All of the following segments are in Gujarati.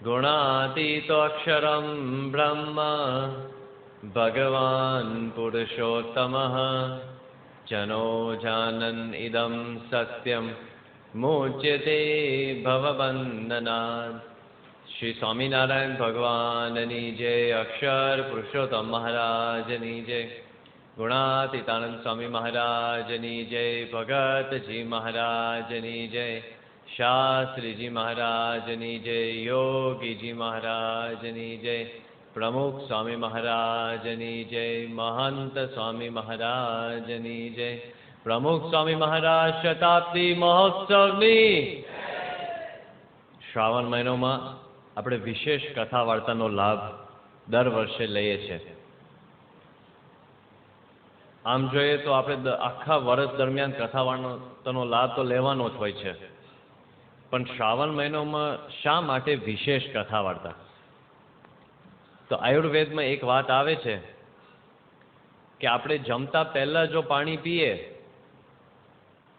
ગુણાતીતો અક્ષરમ બ્રહ્મ ભગવાન પુરુષોત્તમઃ જનો જાનન ઇદમ સત્યમ મુચ્યતે ભવબંધનાत्. શ્રી સ્વામિનારાયણ ભગવાનની જય. અક્ષર પુરુષોત્તમ મહારાજની જય. ગુણાતીતાનંદ સ્વામી મહારાજની જય. ભગતજી મહારાજની જય. શાસ્ત્રીજી મહારાજની જય. યોગીજી મહારાજની જય. પ્રમુખ સ્વામી મહારાજની જય. મહંત સ્વામી મહારાજની જય. પ્રમુખ સ્વામી મહારાજ શતાબ્દી મહોત્સવની. શ્રાવણ મહિનામાં આપણે વિશેષ કથા વાર્તાનો લાભ દર વર્ષે લઈએ છીએ. આમ જોઈએ તો આપણે આખા વર્ષ દરમિયાન કથા વાર્તાનો લાભ તો લેવાનો જ હોય છે, પણ શ્રાવણ મહિનામાં શા માટે વિશેષ કથા વાર્તા? તો આયુર્વેદમાં એક વાત આવે છે કે આપણે જમતા પહેલા જો પાણી પીએ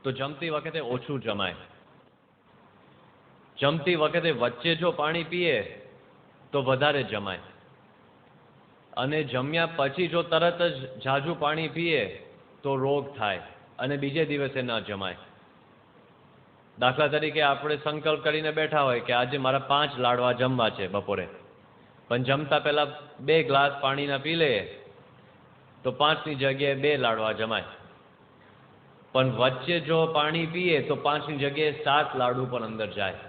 તો જમતી વખતે ઓછું જમાય, જમતી વખતે વચ્ચે જો પાણી પીએ તો વધારે જમાય, અને જમ્યા પછી જો તરત જ ઝાઝું પાણી પીએ તો રોગ થાય અને બીજે દિવસે ન જમાય. દાખલા તરીકે આપણે સંકલ્પ કરીને બેઠા હોય કે આજે મારા 5 લાડવા જમવા છે બપોરે, પણ જમતા પહેલા 2 ગ્લાસ પાણીના પી લઈએ તો 5ની જગ્યાએ 2 લાડવા જમાય. પણ વચ્ચે જો પાણી પીએ તો 5ની જગ્યાએ 7 લાડુ પણ અંદર જાય,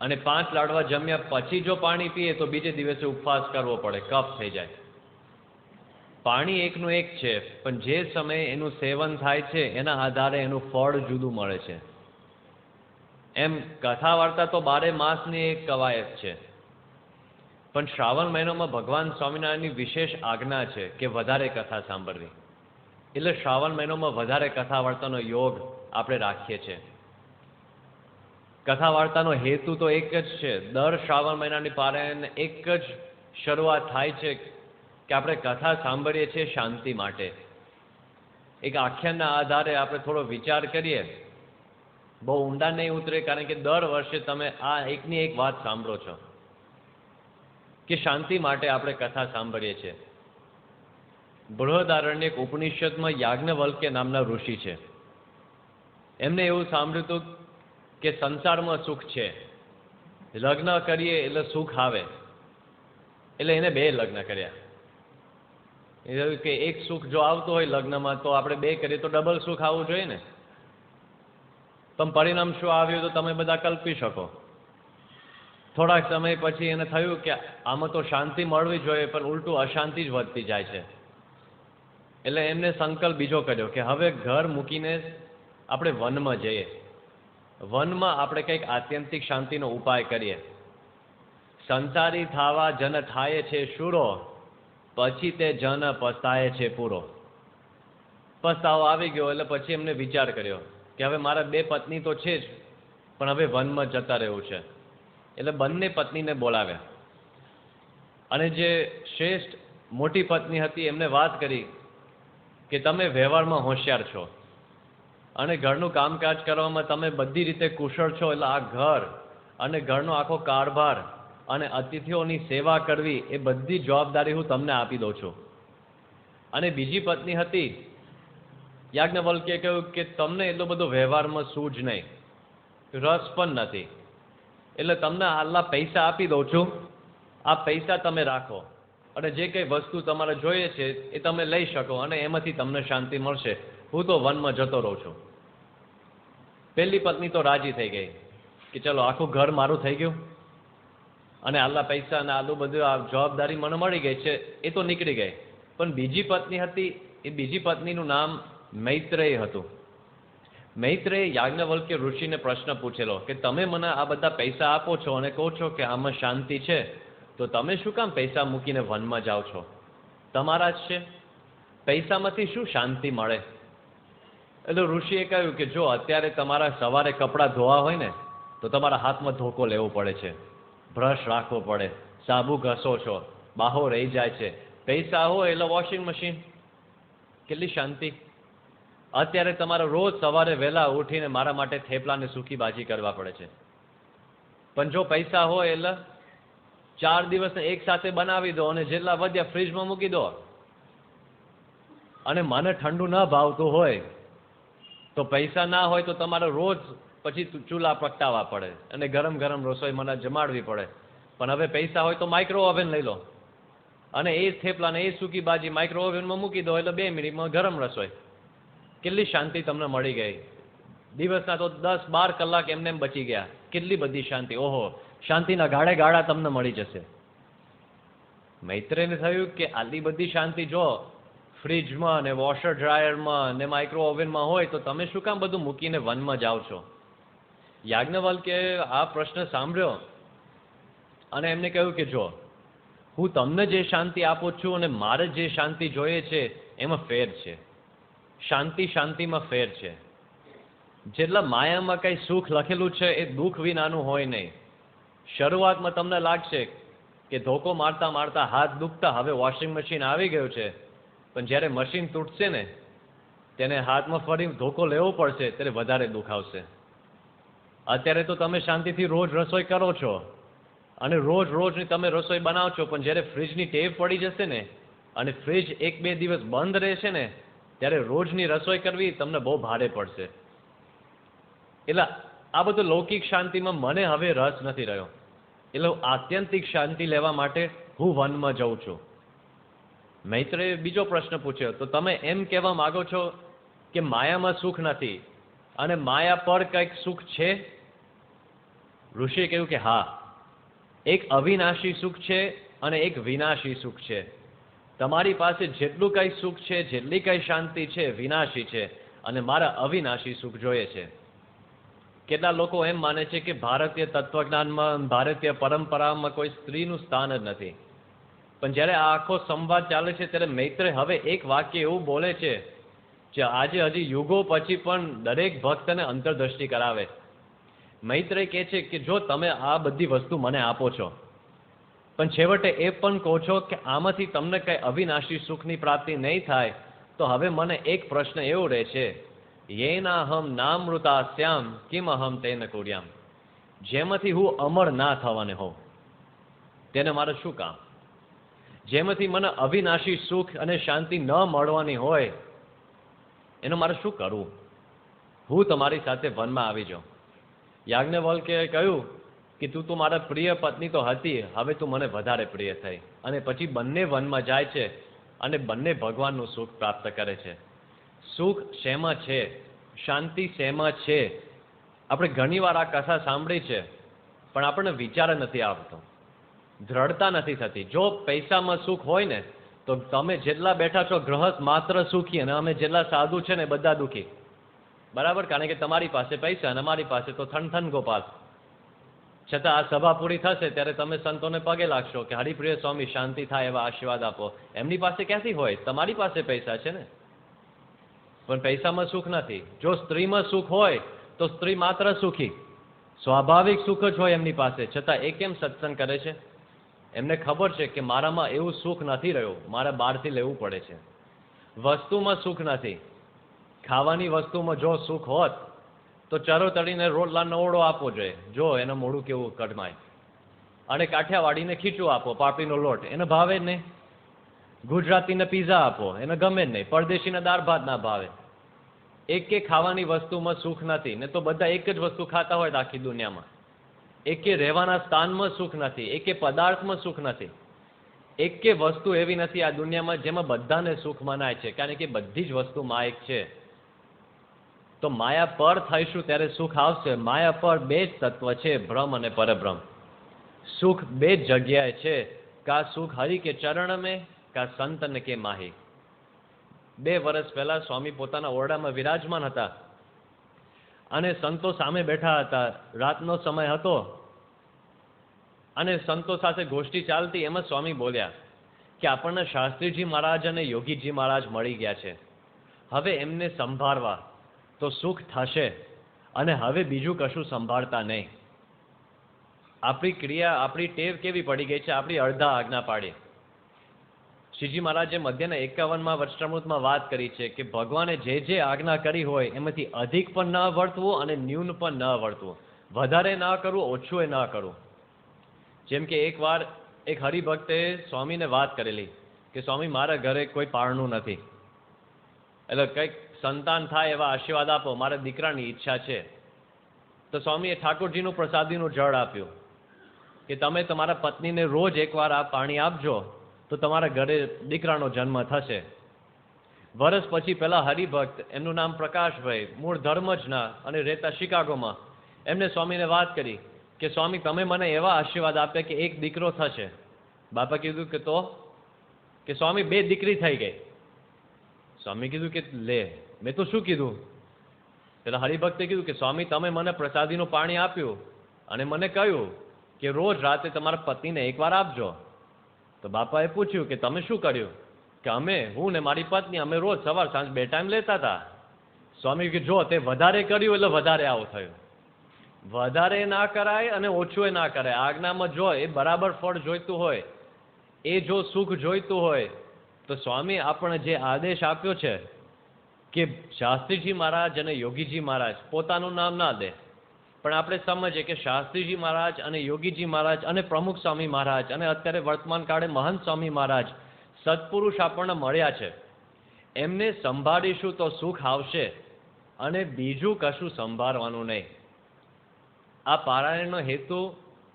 અને 5 લાડવા જમ્યા પછી જો પાણી પીએ તો બીજે દિવસે ઉપવાસ કરવો પડે, કફ થઈ જાય. પાણી એકનું એક છે, પણ જે સમયે એનું સેવન થાય છે એના આધારે એનું ફળ જુદું મળે છે. એમ કથા વાર્તા તો 12 માસની એક કવાયત છે, પણ શ્રાવણ મહિનામાં ભગવાન સ્વામિનારાયણની વિશેષ આજ્ઞા છે કે વધારે કથા સાંભળવી. એટલે શ્રાવણ મહિનામાં વધારે કથા વાર્તાનો યોગ આપણે રાખીએ છીએ. કથા વાર્તાનો હેતુ તો એક જ છે. દર શ્રાવણ મહિનાની પારાયણ એક જ શરૂઆત થાય છે કે આપણે કથા સાંભળીએ છીએ શાંતિ માટે. એક આખ્યાનના આધારે આપણે થોડો વિચાર કરીએ, બહુ ઊંડા નહીં ઉતરે, કારણ કે દર વર્ષે તમે આ એકની એક વાત સાંભળો છો કે શાંતિ માટે આપણે કથા સાંભળીએ છીએ. બૃહદારણ્યક ઉપનિષદમાં યાજ્ઞવલ્ક્ય નામના ઋષિ છે. એમને એવું સાંભળ્યું હતું કે સંસારમાં સુખ છે, લગ્ન કરીએ એટલે સુખ આવે, એટલે એને 2 લગ્ન કર્યા. એ કહ્યું કે એક સુખ જો આવતું હોય લગ્નમાં તો આપણે 2 કરીએ તો ડબલ સુખ આવવું જોઈએ ને. પણ પરિણામ શું આવ્યું તો તમે બધા કલ્પી શકો. થોડાક સમય પછી એને થયું કે આમાં તો શાંતિ મળવી જોઈએ, પણ ઉલટું અશાંતિ જ વધતી જાય છે. એટલે એમને સંકલ્પ બીજો કર્યો કે હવે ઘર મૂકીને આપણે વનમાં જઈએ, વનમાં આપણે કંઈક આત્યંતિક શાંતિનો ઉપાય કરીએ. સંસારી થાવા જન થાય છે શૂરો, પછી તે જન પસ્તાય છે પૂરો. પસ્તાવો આવી ગયો એટલે પછી એમને વિચાર કર્યો કે હવે મારા 2 પત્ની તો છે જ, પણ હવે વનમાં જતા રહેવું છે. એટલે બંને પત્નીને બોલાવ્યા, અને જે શ્રેષ્ઠ મોટી પત્ની હતી એમને વાત કરી કે તમે વ્યવહારમાં હોશિયાર છો અને ઘરનું કામકાજ કરવામાં તમે બધી રીતે કુશળ છો, એટલે આ ઘર અને ઘરનો આખો કારભાર અને અતિથિઓની સેવા કરવી એ બધી જવાબદારી હું તમને આપી દઉં છું. અને બીજી પત્ની હતી યાજ્ઞવલ્ક્યે કહ્યું કે તમને એટલો બધો વ્યવહારમાં સૂઝ નહીં, રસ પણ નથી, એટલે તમને આટલા પૈસા આપી દઉં છું, આ પૈસા તમે રાખો અને જે કંઈ વસ્તુ તમારે જોઈએ છે એ તમે લઈ શકો, અને એમાંથી તમને શાંતિ મળશે, હું તો વનમાં જતો રહું છું. પહેલી પત્ની તો રાજી થઈ ગઈ કે ચલો આખું ઘર મારું થઈ ગયું અને આટલા પૈસા અને આટલું બધું આ જવાબદારી મને મળી ગઈ છે, એ તો નીકળી ગઈ. પણ બીજી પત્ની હતી, એ બીજી પત્નીનું નામ મૈત્રેય હતું. મૈત્રેય યાજ્ઞવલ્ક્ય ઋષિને પ્રશ્ન પૂછેલો કે તમે મને આ બધા પૈસા આપો છો અને કહો છો કે આમાં શાંતિ છે, તો તમે શું કામ પૈસા મૂકીને વનમાં જાઓ છો? તમારા જ છે, પૈસામાંથી શું શાંતિ મળે? એટલે ઋષિએ કહ્યું કે જો અત્યારે તમારા સવારે કપડાં ધોવા હોય ને તો તમારા હાથમાં ધોકો લેવો પડે છે, બ્રશ રાખવો પડે, સાબુ ઘસો છો, બાહો રહી જાય છે. પૈસા હોય એટલે વોશિંગ મશીન, કેટલી શાંતિ. અત્યારે તમારે રોજ સવારે વહેલા ઉઠીને મારા માટે થેપલા ને સૂકી ભાજી કરવા પડે છે. પણ જો પૈસા હોય એટલે 4 દિવસને એક સાથે બનાવી દો અને જેટલા વધ્યા ફ્રીજમાં મૂકી દો. અને મને ઠંડુ ન ભાવતું હોય તો પૈસા ના હોય તો તમારે રોજ પછી ચૂલા પ્રગટાવવા પડે અને ગરમ ગરમ રસોઈ મને જમાડવી પડે. પણ હવે પૈસા હોય તો માઇક્રો ઓવન લઈ લો અને એ થેપલા ને એ સૂકી ભાજી માઇક્રો ઓવનમાં મૂકી દો એટલે 2 મિનિટમાં ગરમ રસોઈ. કેટલી શાંતિ તમને મળી ગઈ. દિવસના તો 10-12 કલાક એમને બચી ગયા. કેટલી બધી શાંતિ. ઓહો, શાંતિના ગાળે ગાળા તમને મળી જશે. મૈત્રેયને થયું કે આટલી બધી શાંતિ જો ફ્રીજમાં ને વોશર ડ્રાયરમાં ને માઇક્રો ઓવનમાં હોય તો તમે શું કામ બધું મૂકીને વનમાં જાઓ છો? યાજ્ઞવલ્કે આ પ્રશ્ન સાંભળ્યો અને એમને કહ્યું કે જો હું તમને જે શાંતિ આપું છું અને મારે જે શાંતિ જોઈએ છે એમાં ફેર છે. શાંતિ શાંતિમાં ફેર છે. જેટલા માયામાં કઈ સુખ લખેલું છે એ દુઃખ વિનાનું હોય નહીં. શરૂઆતમાં તમને લાગશે કે ધોકો મારતા મારતા હાથ દુખતા હવે વોશિંગ મશીન આવી ગયું છે, પણ જ્યારે મશીન તૂટશે ને તેને હાથમાં ફરી ધોકો લેવો પડશે ત્યારે વધારે દુઃખ આવશે. અત્યારે તો તમે શાંતિથી રોજ રસોઈ કરો છો અને રોજ રોજની તમે રસોઈ બનાવો છો, પણ જ્યારે ફ્રીજની ટેવ પડી જશે ને અને ફ્રીજ 1-2 દિવસ બંધ રહેશે ને ત્યારે રોજની રસોઈ કરવી તમને બહુ ભારે પડશે. એટલે આ બધું લૌકિક શાંતિમાં મને હવે રસ નથી રહ્યો. એટલે આત્યંતિક શાંતિ લેવા માટે હું વનમાં જઉં છું. મૈત્રેયે બીજો પ્રશ્ન પૂછ્યો, તો તમે એમ કહેવા માંગો છો કે માયામાં સુખ નથી અને માયા પર કંઈક સુખ છે? ઋષિએ કહ્યું કે હા, એક અવિનાશી સુખ છે અને એક વિનાશી સુખ છે. તમારી પાસે જેટલું કંઈ સુખ છે, જેટલી કંઈ શાંતિ છે, વિનાશી છે અને મારા અવિનાશી સુખ જોઈએ છે. કેટલા લોકો એમ માને છે કે ભારતીય તત્વજ્ઞાનમાં, ભારતીય પરંપરામાં કોઈ સ્ત્રીનું સ્થાન જ નથી. પણ જ્યારે આ આખો સંવાદ ચાલે છે ત્યારે મૈત્રેય હવે એક વાક્ય એવું બોલે છે જે આજે હજી યુગો પછી પણ દરેક ભક્તને અંતરદ્રષ્ટિ કરાવે. મૈત્રેય કહે છે કે જો તમે આ બધી વસ્તુ મને આપો છો પણ છેવટે એ પણ કહો છો કે આમાંથી તમને કંઈ અવિનાશી સુખની પ્રાપ્તિ નહીં થાય, તો હવે મને એક પ્રશ્ન એવો રહે છે, યેનાહમ નામૃતાસ્યામ કિમ અહમ તેન કુર્યામ. જેમાંથી હું અમર ના થવાને હોઉં તેને મારે શું કામ? જેમાંથી મને અવિનાશી સુખ અને શાંતિ ન મળવાની હોય એનું મારે શું કરવું? હું તમારી સાથે વનમાં આવી જાઉં. યાજ્ઞવલ્કે કહ્યું કે તું તો મારા પ્રિય પત્ની તો હતી, હવે તું મને વધારે પ્રિય થઈ. અને પછી બંને વનમાં જાય છે અને બંને ભગવાનનું સુખ પ્રાપ્ત કરે છે. સુખ શેમાં છે? શાંતિ શેમાં છે? આપણે ઘણીવાર આ કથા સાંભળી છે પણ આપણને વિચાર નથી આવતો, દ્રઢતા નથી થતી. જો પૈસામાં સુખ હોય ને તો તમે જેટલા બેઠા છો ગ્રહસ્થ માત્ર સુખી અને અમે જેટલા સાધુ છે ને બધા દુઃખી. બરાબર? કારણ કે તમારી પાસે પૈસા અને અમારી પાસે તો થન ગોપાલ. છતાં આ સભા પૂરી થશે ત્યારે તમે સંતોને પગે લાગશો કે હરિપ્રિય સ્વામી શાંતિ થાય એવા આશીર્વાદ આપો. એમની પાસે ક્યાંથી હોય? તમારી પાસે પૈસા છે ને. પણ પૈસામાં સુખ નથી. જો સ્ત્રીમાં સુખ હોય તો સ્ત્રી માત્ર સુખી, સ્વાભાવિક સુખ જ હોય એમની પાસે, છતાં એ કેમ સત્સંગ કરે છે? એમને ખબર છે કે મારામાં એવું સુખ નથી રહ્યું, મારે બહારથી લેવું પડે છે. વસ્તુમાં સુખ નથી. ખાવાની વસ્તુમાં જો સુખ હોત તો ચરો તળીને રોટલા નવડો આપવો જોઈએ, જો એનું મોઢું કેવું કડમાય. અને કાઠિયાવાડીને ખીચું આપો, પાપડીનો લોટ, એને ભાવે જ નહીં. ગુજરાતીને પીઝા આપો, એને ગમે જ નહીં. પરદેશીને દાળ ભાત ના ભાવે. એકે ખાવાની વસ્તુમાં સુખ નથી. ને તો બધા એક જ વસ્તુ ખાતા હોય આખી દુનિયામાં. એકે રહેવાના સ્થાનમાં સુખ નથી, એકે પદાર્થમાં સુખ નથી. એકે વસ્તુ એવી નથી આ દુનિયામાં જેમાં બધાને સુખ મનાય છે, કારણ કે બધી જ વસ્તુ માયક છે. તો માયા પર થઈશું ત્યારે સુખ આવશે. માયા પર 2 જ તત્વ છે, ભ્રમ અને પરબ્રહ્મ. સુખ 2 જ જગ્યાએ છે, કા સુખ હરિ કે ચરણ મેં, કા સંતન કે માહી. 2 વર્ષ પહેલા સ્વામી પોતાના ઓરડામાં વિરાજમાન હતા અને સંતો સામે બેઠા હતા. રાતનો સમય હતો અને સંતો સાથે ગોષ્ઠી ચાલતી. એમાં સ્વામી બોલ્યા કે આપણને શાસ્ત્રીજી મહારાજ અને યોગીજી મહારાજ મળી ગયા છે, હવે એમને સંભાળવા તો સુખ થશે અને હવે બીજું કશું સંભાળતા નહીં. આપણી ક્રિયા, આપણી ટેવ કેવી પડી ગઈ છે? આપણી અડધા આજ્ઞા પાડી. શ્રીજી મહારાજે મધ્યના 51માં વચનામૃતમાં વાત કરી છે કે ભગવાને જે જે આજ્ઞા કરી હોય એમાંથી અધિક પણ ન વર્તવું અને ન્યૂન પણ ન વર્તવું. વધારે ના કરવું, ઓછું એ ના કરવું. જેમ કે એકવાર એક હરિભક્તે સ્વામીને વાત કરેલી કે સ્વામી મારા ઘરે કોઈ પારણું નથી, એટલે કંઈક સંતાન થાય એવા આશીર્વાદ આપો, મારા દીકરાની ઈચ્છા છે. તો સ્વામીએ ઠાકોરજીનું પ્રસાદીનું જળ આપ્યું કે તમે તમારા પત્નીને રોજ એકવાર આ પાણી આપજો તો તમારા ઘરે દીકરાનો જન્મ થશે. વર્ષ પછી પેલા હરિભક્ત, એમનું નામ પ્રકાશભાઈ, મૂળ ધર્મજના અને રહેતા શિકાગોમાં, એમને સ્વામીને વાત કરી કે સ્વામી તમે મને એવા આશીર્વાદ આપે કે એક દીકરો થશે. બાપા કીધું કે તો કે સ્વામી 2 દીકરી થઈ ગઈ. સ્વામી કીધું કે લે મેં તો શું કીધું? પેલા હરિભક્તે કીધું કે સ્વામી તમે મને પ્રસાદીનું પાણી આપ્યું અને મને કહ્યું કે રોજ રાતે તમારા પત્નીને એકવાર આપજો. તો બાપાએ પૂછ્યું કે તમે શું કર્યું? કે હું ને મારી પત્ની અમે રોજ સવાર સાંજ 2 ટાઈમ લેતા હતા. સ્વામી કે જો તે વધારે કર્યું એટલે વધારે આવું થયું. વધારે ના કરાય અને ઓછું એ ના કરાય. આજ્ઞામાં જો એ બરાબર ફળ જોઈતું હોય, એ જો સુખ જોઈતું હોય તો સ્વામી આપણે જે આદેશ આપ્યો છે કે શાસ્ત્રીજી મહારાજ અને યોગીજી મહારાજ, પોતાનું નામ ના દે પણ આપણે સમજીએ કે શાસ્ત્રીજી મહારાજ અને યોગીજી મહારાજ અને પ્રમુખ સ્વામી મહારાજ અને અત્યારે વર્તમાન કાળે મહંત સ્વામી મહારાજ સત્પુરુષ આપણને મળ્યા છે. એમને સંભાળીશું તો સુખ આવશે અને બીજું કશું સંભાળવાનું નહીં. આ પારાયણનો હેતુ,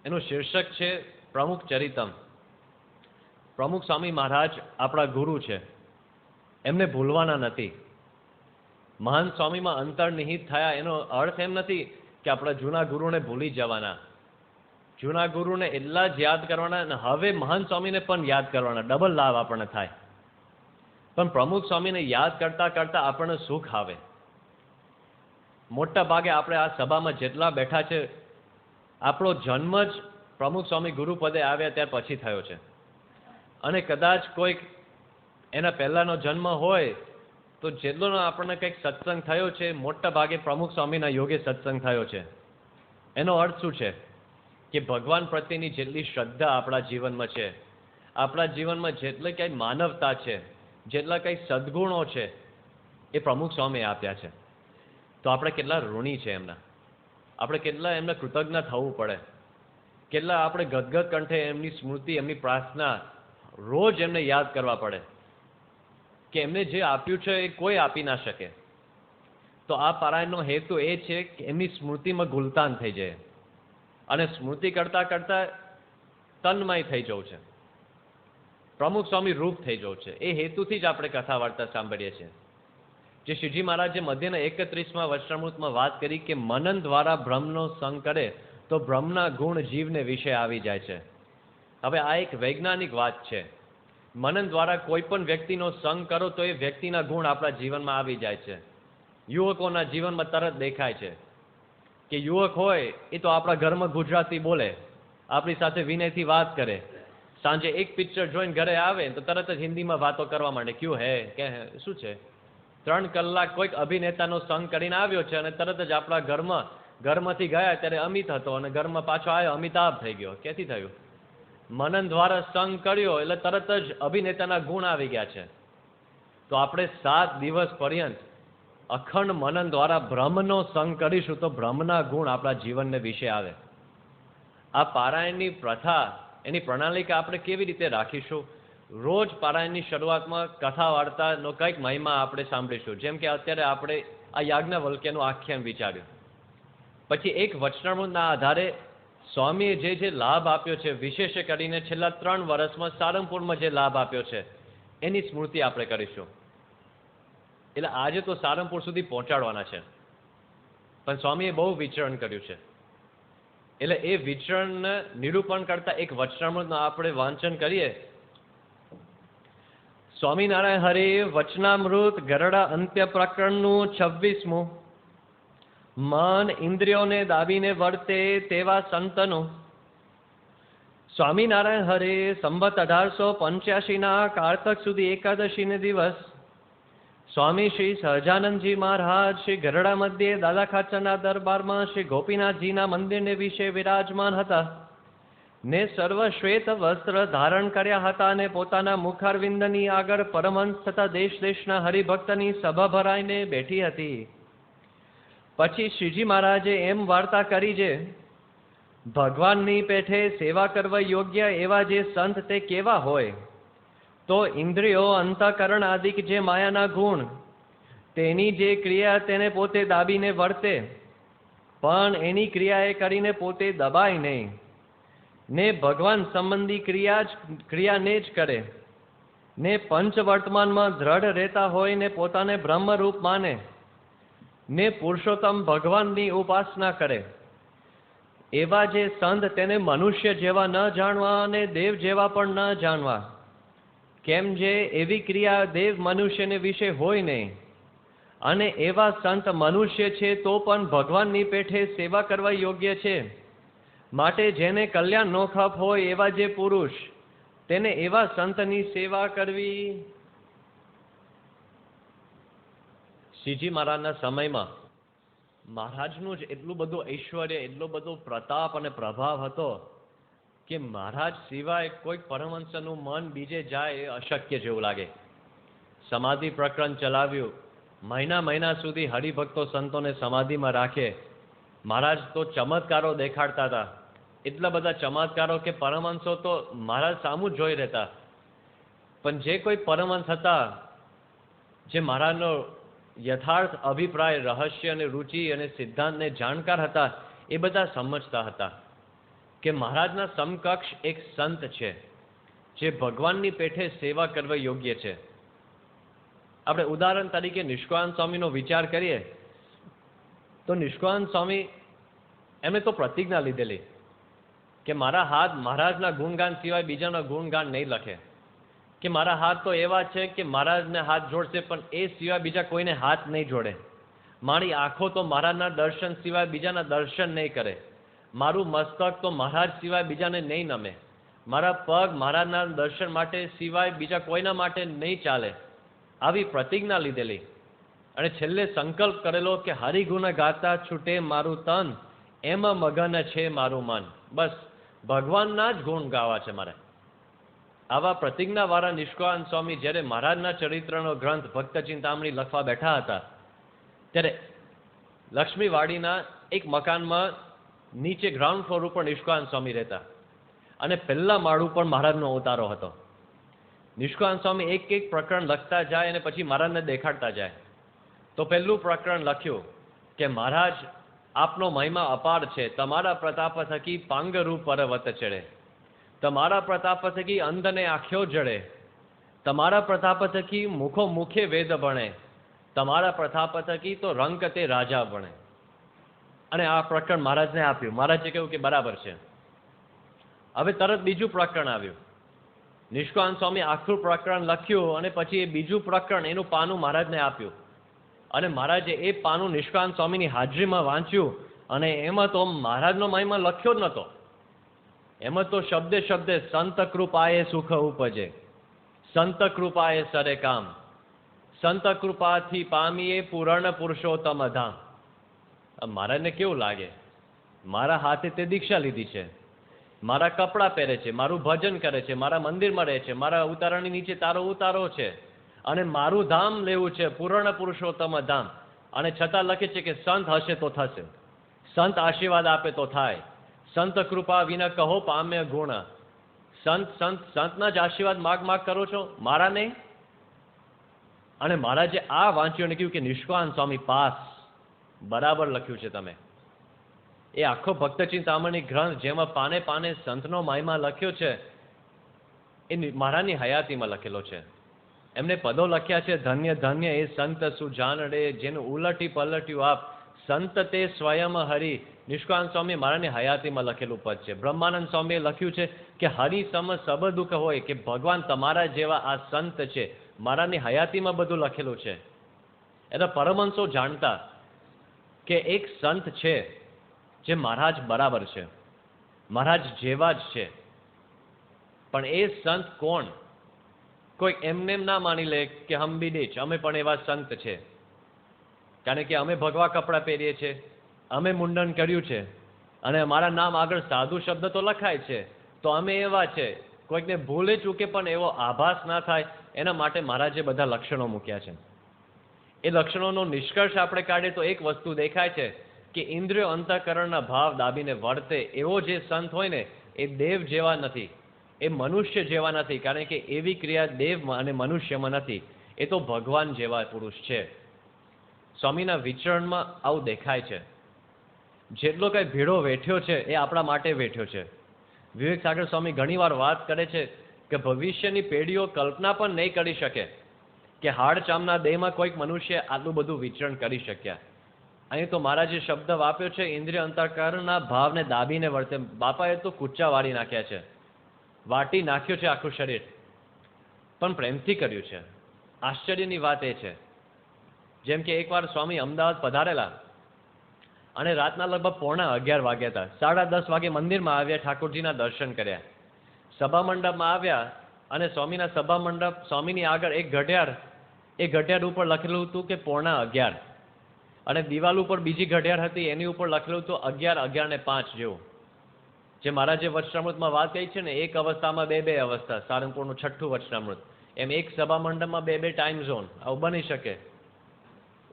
એનું શીર્ષક છે પ્રમુખ ચરિતમ. પ્રમુખ સ્વામી મહારાજ આપણા ગુરુ છે, એમને ભૂલવાના નથી. મહાન સ્વામીમાં અંતર્નિહિત થયા એનો અર્થ એમ નથી કે આપણા જૂના ગુરુને ભૂલી જવાના. જૂના ગુરુને એટલા જ યાદ કરવાના અને હવે મહાન સ્વામીને પણ યાદ કરવાના, ડબલ લાભ આપણને થાય. પણ પ્રમુખ સ્વામીને યાદ કરતા કરતા આપણને સુખ આવે. મોટા ભાગે આપણે આ સભામાં જેટલા બેઠા છે, આપણો જન્મ જ પ્રમુખ સ્વામી ગુરુપદે આવ્યા ત્યાર પછી થયો છે. અને કદાચ કોઈક એના પહેલાનો જન્મ હોય તો જેટલો આપણને કંઈક સત્સંગ થયો છે, મોટા ભાગે પ્રમુખ સ્વામીના યોગે સત્સંગ થયો છે. એનો અર્થ શું છે કે ભગવાન પ્રત્યેની જેટલી શ્રદ્ધા આપણા જીવનમાં છે, આપણા જીવનમાં જેટલી કંઈ માનવતા છે, જેટલા કંઈ સદ્ગુણો છે, એ પ્રમુખ સ્વામીએ આપ્યા છે. તો આપણે કેટલા ઋણી છે એમના, આપણે કેટલા એમને કૃતજ્ઞ થવું પડે, કેટલા આપણે ગદગદ કંઠે એમની સ્મૃતિ, એમની પ્રાર્થના રોજ એમને યાદ કરવા પડે કે એમને જે આપ્યું છે એ કોઈ આપી ના શકે. તો આ પારાયણનો હેતુ એ છે કે એમની સ્મૃતિમાં ગુલતાન થઈ જાય અને સ્મૃતિ કરતા કરતા તન્મય થઈ જવું છે, પ્રમુખ સ્વામી રૂપ થઈ જવું છે. એ હેતુથી જ આપણે કથા વાર્તા સાંભળીએ છીએ. જે શ્રીજી મહારાજે મધ્યના 31માં વચનામૃતમાં વાત કરી કે મનન દ્વારા બ્રહ્મનો સંગ કરે તો બ્રહ્મના ગુણ જીવને વિશે આવી જાય છે. હવે આ એક વૈજ્ઞાનિક વાત છે. મનન દ્વારા કોઈ પણ વ્યક્તિનો સંગ કરો તો એ વ્યક્તિના ગુણ આપણા જીવનમાં આવી જાય છે. યુવકોના જીવનમાં તરત દેખાય છે કે યુવક હોય એ તો આપણા ઘરમાં ગુજરાતી બોલે, આપણી સાથે વિનયથી વાત કરે, સાંજે એક પિક્ચર જોઈને ઘરે આવે તો તરત જ હિન્દીમાં વાતો કરવા માંડે, ક્યું હે કે શું છે. 3 કલાક કોઈક અભિનેતાનો સંગ કરીને આવ્યો છે અને તરત જ આપણા ઘરમાંથી ગયા ત્યારે અમિત હતો અને ઘરમાં પાછો આવ્યો અમિતાભ થઈ ગયો. ક્યાંથી થયું? મનન દ્વારા સંગ કર્યો એટલે તરત જ અભિનેતાના ગુણ આવી ગયા છે. તો આપણે 7 દિવસ પર્યંત અખંડ મનન દ્વારા બ્રહ્મનો સંગ કરીશું તો બ્રહ્મના ગુણ આપણા જીવનને વિશે આવે. આ પારાયણની પ્રથા, એની પ્રણાલિકા આપણે કેવી રીતે રાખીશું? રોજ પારાયણની શરૂઆતમાં કથા વાર્તાનો કંઈક મહિમા આપણે સાંભળીશું. જેમ કે અત્યારે આપણે આ યાજ્ઞવલ્ક્યનું આખ્યાન વિચાર્યું, પછી એક વચનામૃતના આધારે સ્વામીએ જે લાભ આપ્યો છે, વિશેષ કરીને છેલ્લા 3 વર્ષમાં સારંગપુરમાં જે લાભ આપ્યો છે એની સ્મૃતિ આપણે કરીશું. એટલે આજે તો સારંગપુર સુધી પહોંચાડવાના છે, પણ સ્વામીએ બહુ વિચરણ કર્યું છે. એટલે એ વિચરણને નિરૂપણ કરતા એક વચનામૃતનું આપણે વાંચન કરીએ. સ્વામિનારાયણ હરે વચનામૃત ગરડા અંત્ય પ્રકરણનું 26મું. મન ઇન્દ્રિયોને દાબીને વર્તે તેવા સંતનો. સ્વામિનારાયણ હરે સંવત 1885ના કારતક સુધી એકાદશીને દિવસ સ્વામી શ્રી સહજાનંદજી મહારાજ શ્રી ગરડા મધ્યે દાદા ખાચરના દરબારમાં શ્રી ગોપીનાથજીના મંદિરને વિશે વિરાજમાન હતા ને સર્વ શ્વેત વસ્ત્ર ધારણ કર્યા હતા અને પોતાના મુખારવિંદની આગળ પરમહંસ તથા દેશ દેશના હરિભક્તની સભા ભરાઈને બેઠી હતી. પછી શ્રીજી મહારાજે એમ વાર્તા કરી છે, ભગવાનની પેઠે સેવા કરવા યોગ્ય એવા જે સંત તે કેવા હોય? તો ઇન્દ્રિયો, અંતઃકરણ આદિક જે માયાના ગુણ, તેની જે ક્રિયા તેને પોતે દાબીને વર્તે, પણ એની ક્રિયા એ કરીને પોતે દબાય નહીં, ને ભગવાન સંબંધી ક્રિયાને જ કરે, ને પંચ વર્તમાનમાં દ્રઢ રહેતા હોય, ને પોતાને બ્રહ્મરૂપ માને, ને પુરુષોત્તમ ભગવાનની ઉપાસના કરે, એવા જે સંત તેને મનુષ્ય જેવા ન જાણવા અને દેવ જેવા પણ ન જાણવા. કેમ જે એવી ક્રિયા દેવ મનુષ્યને વિશે હોય નહીં, અને એવા સંત મનુષ્ય છે તો પણ ભગવાનની પેઠે સેવા કરવા યોગ્ય છે. માટે જેને કલ્યાણ નો ખપ હોય એવા જે પુરુષ, તેને એવા સંતની સેવા કરવી. શ્રીજી મહારાજના સમયમાં મહારાજનું જ એટલું બધું ઐશ્વર્ય, એટલો બધો પ્રતાપ અને પ્રભાવ હતો કે મહારાજ સિવાય કોઈ પરમહંસનું મન બીજે જાય એ અશક્ય જેવું લાગે. સમાધિ પ્રકરણ ચલાવ્યું, મહિના સુધી હરિભક્તો સંતોને સમાધિમાં રાખે. મહારાજ તો ચમત્કારો દેખાડતા હતા, એટલા બધા ચમત્કારો કે પરમહંસો તો મહારાજ સામું જ જોઈ રહેતા. પણ જે કોઈ પરમહંસ હતા, જે મહારાજનો યથાર્થ અભિપ્રાય, રહસ્ય અને રુચિ અને સિદ્ધાંતને જાણકાર હતા, એ બધા સમજતા હતા કે મહારાજના સમકક્ષ એક સંત છે જે ભગવાનની પેઠે સેવા કરવા યોગ્ય છે. આપણે ઉદાહરણ તરીકે નિષ્કાંત સ્વામીનો વિચાર કરીએ તો નિષ્કાંત સ્વામી એમણે તો પ્રતિજ્ઞા લીધેલી કે મારા હાથ મહારાજના ગુણગાન સિવાય બીજાના ગુણગાન નહીં લખે, કે મારા હાથ તો એવા છે કે મહારાજને હાથ જોડશે પણ એ સિવાય બીજા કોઈને હાથ નહીં જોડે. મારી આંખો તો મહારાજના દર્શન સિવાય બીજાના દર્શન નહીં કરે. મારું મસ્તક તો મહારાજ સિવાય બીજાને નહીં નમે. મારા પગ મહારાજના દર્શન માટે સિવાય બીજા કોઈના માટે નહીં ચાલે. આવી પ્રતિજ્ઞા લીધેલી અને છેલ્લે સંકલ્પ કરેલો કે હરિગુણ ગાતા છૂટે મારું તન, એમાં મગન છે મારું મન. બસ ભગવાનના જ ગુણ ગાવા છે મારે. આવા પ્રતિજ્ઞાવાળા નિષ્કાંત સ્વામી જ્યારે મહારાજના ચરિત્રનો ગ્રંથ ભક્ત ચિંતામણી લખવા બેઠા હતા, ત્યારે લક્ષ્મીવાડીના એક મકાનમાં નીચે ગ્રાઉન્ડ ફ્લોર ઉપર નિષ્કાંત સ્વામી રહેતા અને પહેલા માળ ઉપર મહારાજનો અવતારો હતો. નિષ્કાંત સ્વામી એક એક પ્રકરણ લખતા જાય અને પછી મહારાજને દેખાડતા જાય. તો પહેલું પ્રકરણ લખ્યું કે મહારાજ આપનો મહિમા અપાર છે, તમારા પ્રતાપ થકી પાંગરૂ પર્વત ચડે, તમારા પ્રતાપ થકી અંધને આંખ્યો જડે, તમારા પ્રતાપ થકી મુખો મુખે વેદ ભણે, તમારા પ્રતાપ થકી તો રંક તે રાજા બને. અને આ પ્રકરણ મહારાજને આપ્યું. મહારાજે કહ્યું કે બરાબર છે. હવે તરત બીજું પ્રકરણ આવ્યું. નિષ્કાંત સ્વામી આખું પ્રકરણ લખ્યું અને પછી એ બીજું પ્રકરણ એનું પાનું મહારાજને આપ્યું અને મહારાજે એ પાનું નિષ્કાંત સ્વામીની હાજરીમાં વાંચ્યું અને એમાં તો મહારાજનો મહિમા લખ્યો જ નહોતો. એમાં તો શબ્દે શબ્દે સંત કૃપાએ સુખ ઉપજે, સંત કૃપાએ સરે કામ, સંત કૃપાથી પામીએ પૂર્ણ પુરુષોત્તમ ધામ. મહારાજને કેવું લાગે? મારા હાથે તે દીક્ષા લીધી છે, મારા કપડાં પહેરે છે, મારું ભજન કરે છે, મારા મંદિરમાં રહે છે, મારા ઉતારાની નીચે તારો ઉતારો છે અને મારું ધામ લેવું છે, પૂર્ણ પુરુષોત્તમ ધામ. અને છતાં લખે છે કે સંત હશે તો થશે, સંત આશીર્વાદ આપે તો થાય, સંત કૃપા વિના કહો પામ્ય ગુણ. સંતના જ આશીર્વાદ માગ કરો છો, મારા નહીં. અને મહારાજે આ વાંચ્યું અને કહ્યું કે નિષ્કાંત સ્વામી પાસ, બરાબર લખ્યું છે તમે. એ આખો ભક્ત ચિંતામણી ગ્રંથ જેમાં પાને પાને સંતનો મહિમા લખ્યો છે એ મહારાજની હયાતીમાં લખેલો છે. એમને પદો લખ્યા છે, ધન્ય ધન્ય એ સંત સુજાનડે, જેનું ઉલટી પલટ્યું આપ, સંત તે સ્વયં હરિ. નિષ્કાંત સ્વામી મહારાજની હયાતીમાં લખેલું પદ છે. બ્રહ્માનંદ સ્વામીએ લખ્યું છે કે હરિ સમ સબ દુઃખ હોય, કે ભગવાન તમારા જેવા આ સંત છે. મહારાજની હયાતીમાં બધું લખેલું છે. એના પરમહંસો જાણતા કે એક સંત છે જે મહારાજ બરાબર છે, મહારાજ જેવા જ છે. પણ એ સંત કોણ? કોઈ એમને ના માની લે કે હમ બી નીચ, અમે પણ એવા સંત છે, કારણ કે અમે ભગવા કપડાં પહેરીએ છીએ, અમે મુંડન કર્યું છે અને અમારા નામ આગળ સાધુ શબ્દ તો લખાય છે, તો અમે એવા છે. કોઈકને ભૂલે ચૂકે પણ એવો આભાસ ના થાય એના માટે મહારાજે બધા લક્ષણો મૂક્યા છે. એ લક્ષણોનો નિષ્કર્ષ આપણે કાઢીએ તો એક વસ્તુ દેખાય છે કે ઇન્દ્રિયો અંતઃકરણના ભાવ દાબીને વર્તે એવો જે સંત હોય ને એ દેવ જેવા નથી, એ મનુષ્ય જેવા નથી, કારણ કે એવી ક્રિયા દેવ અને મનુષ્યમાં નથી, એ તો ભગવાન જેવા પુરુષ છે. સ્વામીના વિચરણમાં આવું દેખાય છે. જેટલો કઈ ભેડો વેઠ્યો છે એ આપણા માટે વેઠ્યો છે. વિવેક સાગર સ્વામી ઘણીવાર વાત કરે છે કે ભવિષ્યની પેઢીઓ કલ્પના પણ નહીં કરી શકે કે હાડ ચામના દેહમાં કોઈક મનુષ્ય આટલું બધું વિચરણ કરી શક્યા. અહીં તો મારા જે શબ્દ વાપર્યો છે, ઇન્દ્રિય અંતઃકરણના ભાવને દાબીને વર્તે, બાપાએ તો કૂચા વાળી નાખ્યા છે, વાટી નાખ્યું છે આખું શરીર, પણ પ્રેમથી કર્યું છે. આશ્ચર્યની વાત એ છે, જેમ કે એકવાર સ્વામી અમદાવાદ પધારેલા અને રાતના લગભગ 11:45 વાગ્યા હતા. 10:30 વાગે મંદિરમાં આવ્યા, ઠાકોરજીના દર્શન કર્યા, સભા મંડપમાં આવ્યા અને સ્વામીના સભા મંડપ સ્વામીની આગળ એક ઘડિયાળ, એ ઘડિયાળ ઉપર લખેલું હતું કે 11:45 અને દિવાલ ઉપર બીજી ઘડિયાળ હતી એની ઉપર લખેલું હતું 11:05 જેવું. જે મારા જે વચનામૃતમાં વાત કહી છે ને, એક અવસ્થામાં બે અવસ્થા, સારંગપુરનું 6ઠું વચનામૃત, એમ એક સભા મંડપમાં બે ટાઈમ ઝોન, આવું બની શકે.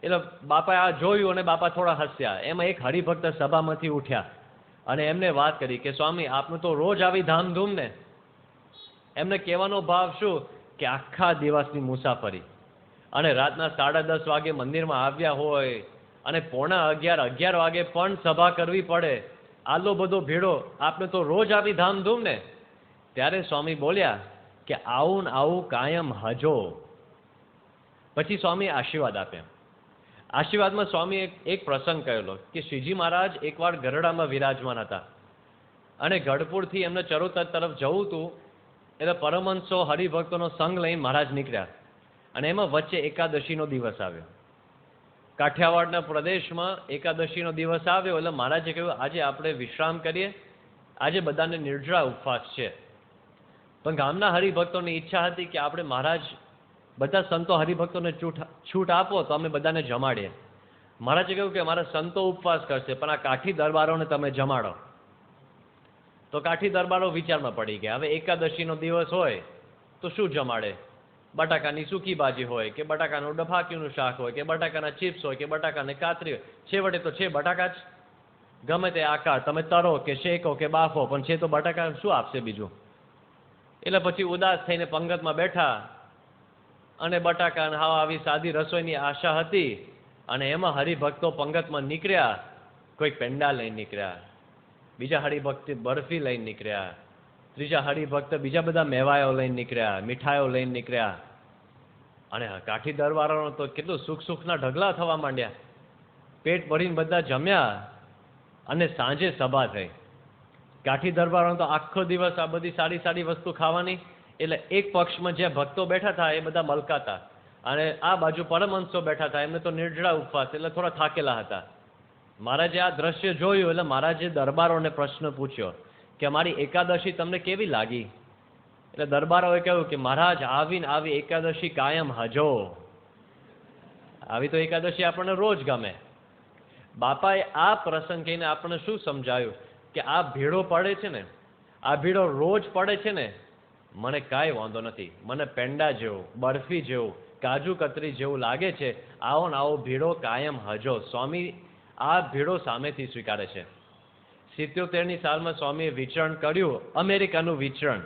એટલે બાપાએ આ જોયું અને બાપા થોડા હસ્યા. એમાં એક હરિભક્ત સભામાંથી ઉઠ્યા અને એમને વાત કરી કે સ્વામી આપનું તો રોજ આવી ધામધૂમ ને. એમને કહેવાનો ભાવ શું કે આખા દિવસની મુસાફરી અને રાતના 10:30 વાગે મંદિરમાં આવ્યા હોય અને 11:45 વાગે પણ સભા કરવી પડે, આટલો બધો ભેડો, આપને તો રોજ આવી ધામધૂમ ને. ત્યારે સ્વામી બોલ્યા કે આવું ને આવું કાયમ હજો. પછી સ્વામી આશીર્વાદ આપ્યા. આશીર્વાદમાં સ્વામી એક પ્રસંગ કહેલો કે શ્રીજી મહારાજ એકવાર ગરડામાં વિરાજમાન હતા અને ગઢપુરથી એમને ચરોતર તરફ જવું હતું, એટલે પરમહંસો હરિભક્તોનો સંગ લઈને મહારાજ નીકળ્યા અને એમાં વચ્ચે એકાદશીનો દિવસ આવ્યો. કાઠિયાવાડના પ્રદેશમાં એકાદશીનો દિવસ આવ્યો એટલે મહારાજે કહ્યું આજે આપણે વિશ્રામ કરીએ, આજે બધાને નિર્જળા ઉપવાસ છે. પણ ગામના હરિભક્તોની ઈચ્છા હતી કે આપણે મહારાજ બધા સંતો હરિભક્તોને છૂટ આપો તો અમે બધાને જમાડીએ. મહારાજે કહ્યું કે મારા સંતો ઉપવાસ કરશે પણ આ કાઠી દરબારોને તમે જમાડો. તો કાઠી દરબારો વિચારમાં પડી ગયા. હવે એકાદશીનો દિવસ હોય તો શું જમાડે? બટાકાની સૂકી ભાજી હોય કે બટાકાનું ડફાકીનું શાક હોય કે બટાકાના ચિપ્સ હોય કે બટાકાને કાતરી હોય, છેવટે તો છે બટાકા જ. ગમે તે આકાર તમે તરો કે શેકો કે બાફો, પણ છે તો બટાકા, શું આપશે બીજું? એટલે પછી ઉદાસ થઈને પંગતમાં બેઠા અને બટાકા આવી સાદી રસોઈની આશા હતી અને એમાં હરિભક્તો પંગતમાં નીકળ્યા. કોઈક પેંડા લઈને નીકળ્યા, બીજા હરિભક્ત બરફી લઈને નીકળ્યા, ત્રીજા હરિભક્ત બીજા બધા મેવાયો લઈને નીકળ્યા, મીઠાઈઓ લઈને નીકળ્યા. અને કાઠી દરબારોનો તો કેટલું સુખના ઢગલા થવા માંડ્યા. પેટ ભરીને બધા જમ્યા અને સાંજે સભા થઈ. કાઠી દરબારોનો તો આખો દિવસ આ બધી સારી સારી વસ્તુ ખાવાની, એટલે એક પક્ષમાં જે ભક્તો બેઠા હતા એ બધા મલકાતા અને આ બાજુ પરમહંસો બેઠા હતા, એમને તો નિર્જળા ઉપવાસ, એટલે થોડા થાકેલા હતા. મહારાજે આ દ્રશ્ય જોયું એટલે મહારાજે દરબારોને પ્રશ્ન પૂછ્યો કે અમારી એકાદશી તમને કેવી લાગી? એટલે દરબારોએ કહ્યું કે મહારાજ આવીને આવી એકાદશી કાયમ હજો. આવી તો એકાદશી આપણને રોજ ગમે. બાપાએ આ પ્રસંગ કહીને આપણને શું સમજાયું કે આ ભીડો પડે છે ને, આ ભીડો રોજ પડે છે ને, મને કાંઈ વાંધો નથી. મને પેંડા જેવું, બરફી જેવું, કાજુ કતરી જેવું લાગે છે. આવો ને આવો ભીડો કાયમ હજો. સ્વામી આ ભીડો સામેથી સ્વીકારે છે. 77ની સાલમાં સ્વામીએ વિચરણ કર્યું, અમેરિકાનું વિચરણ.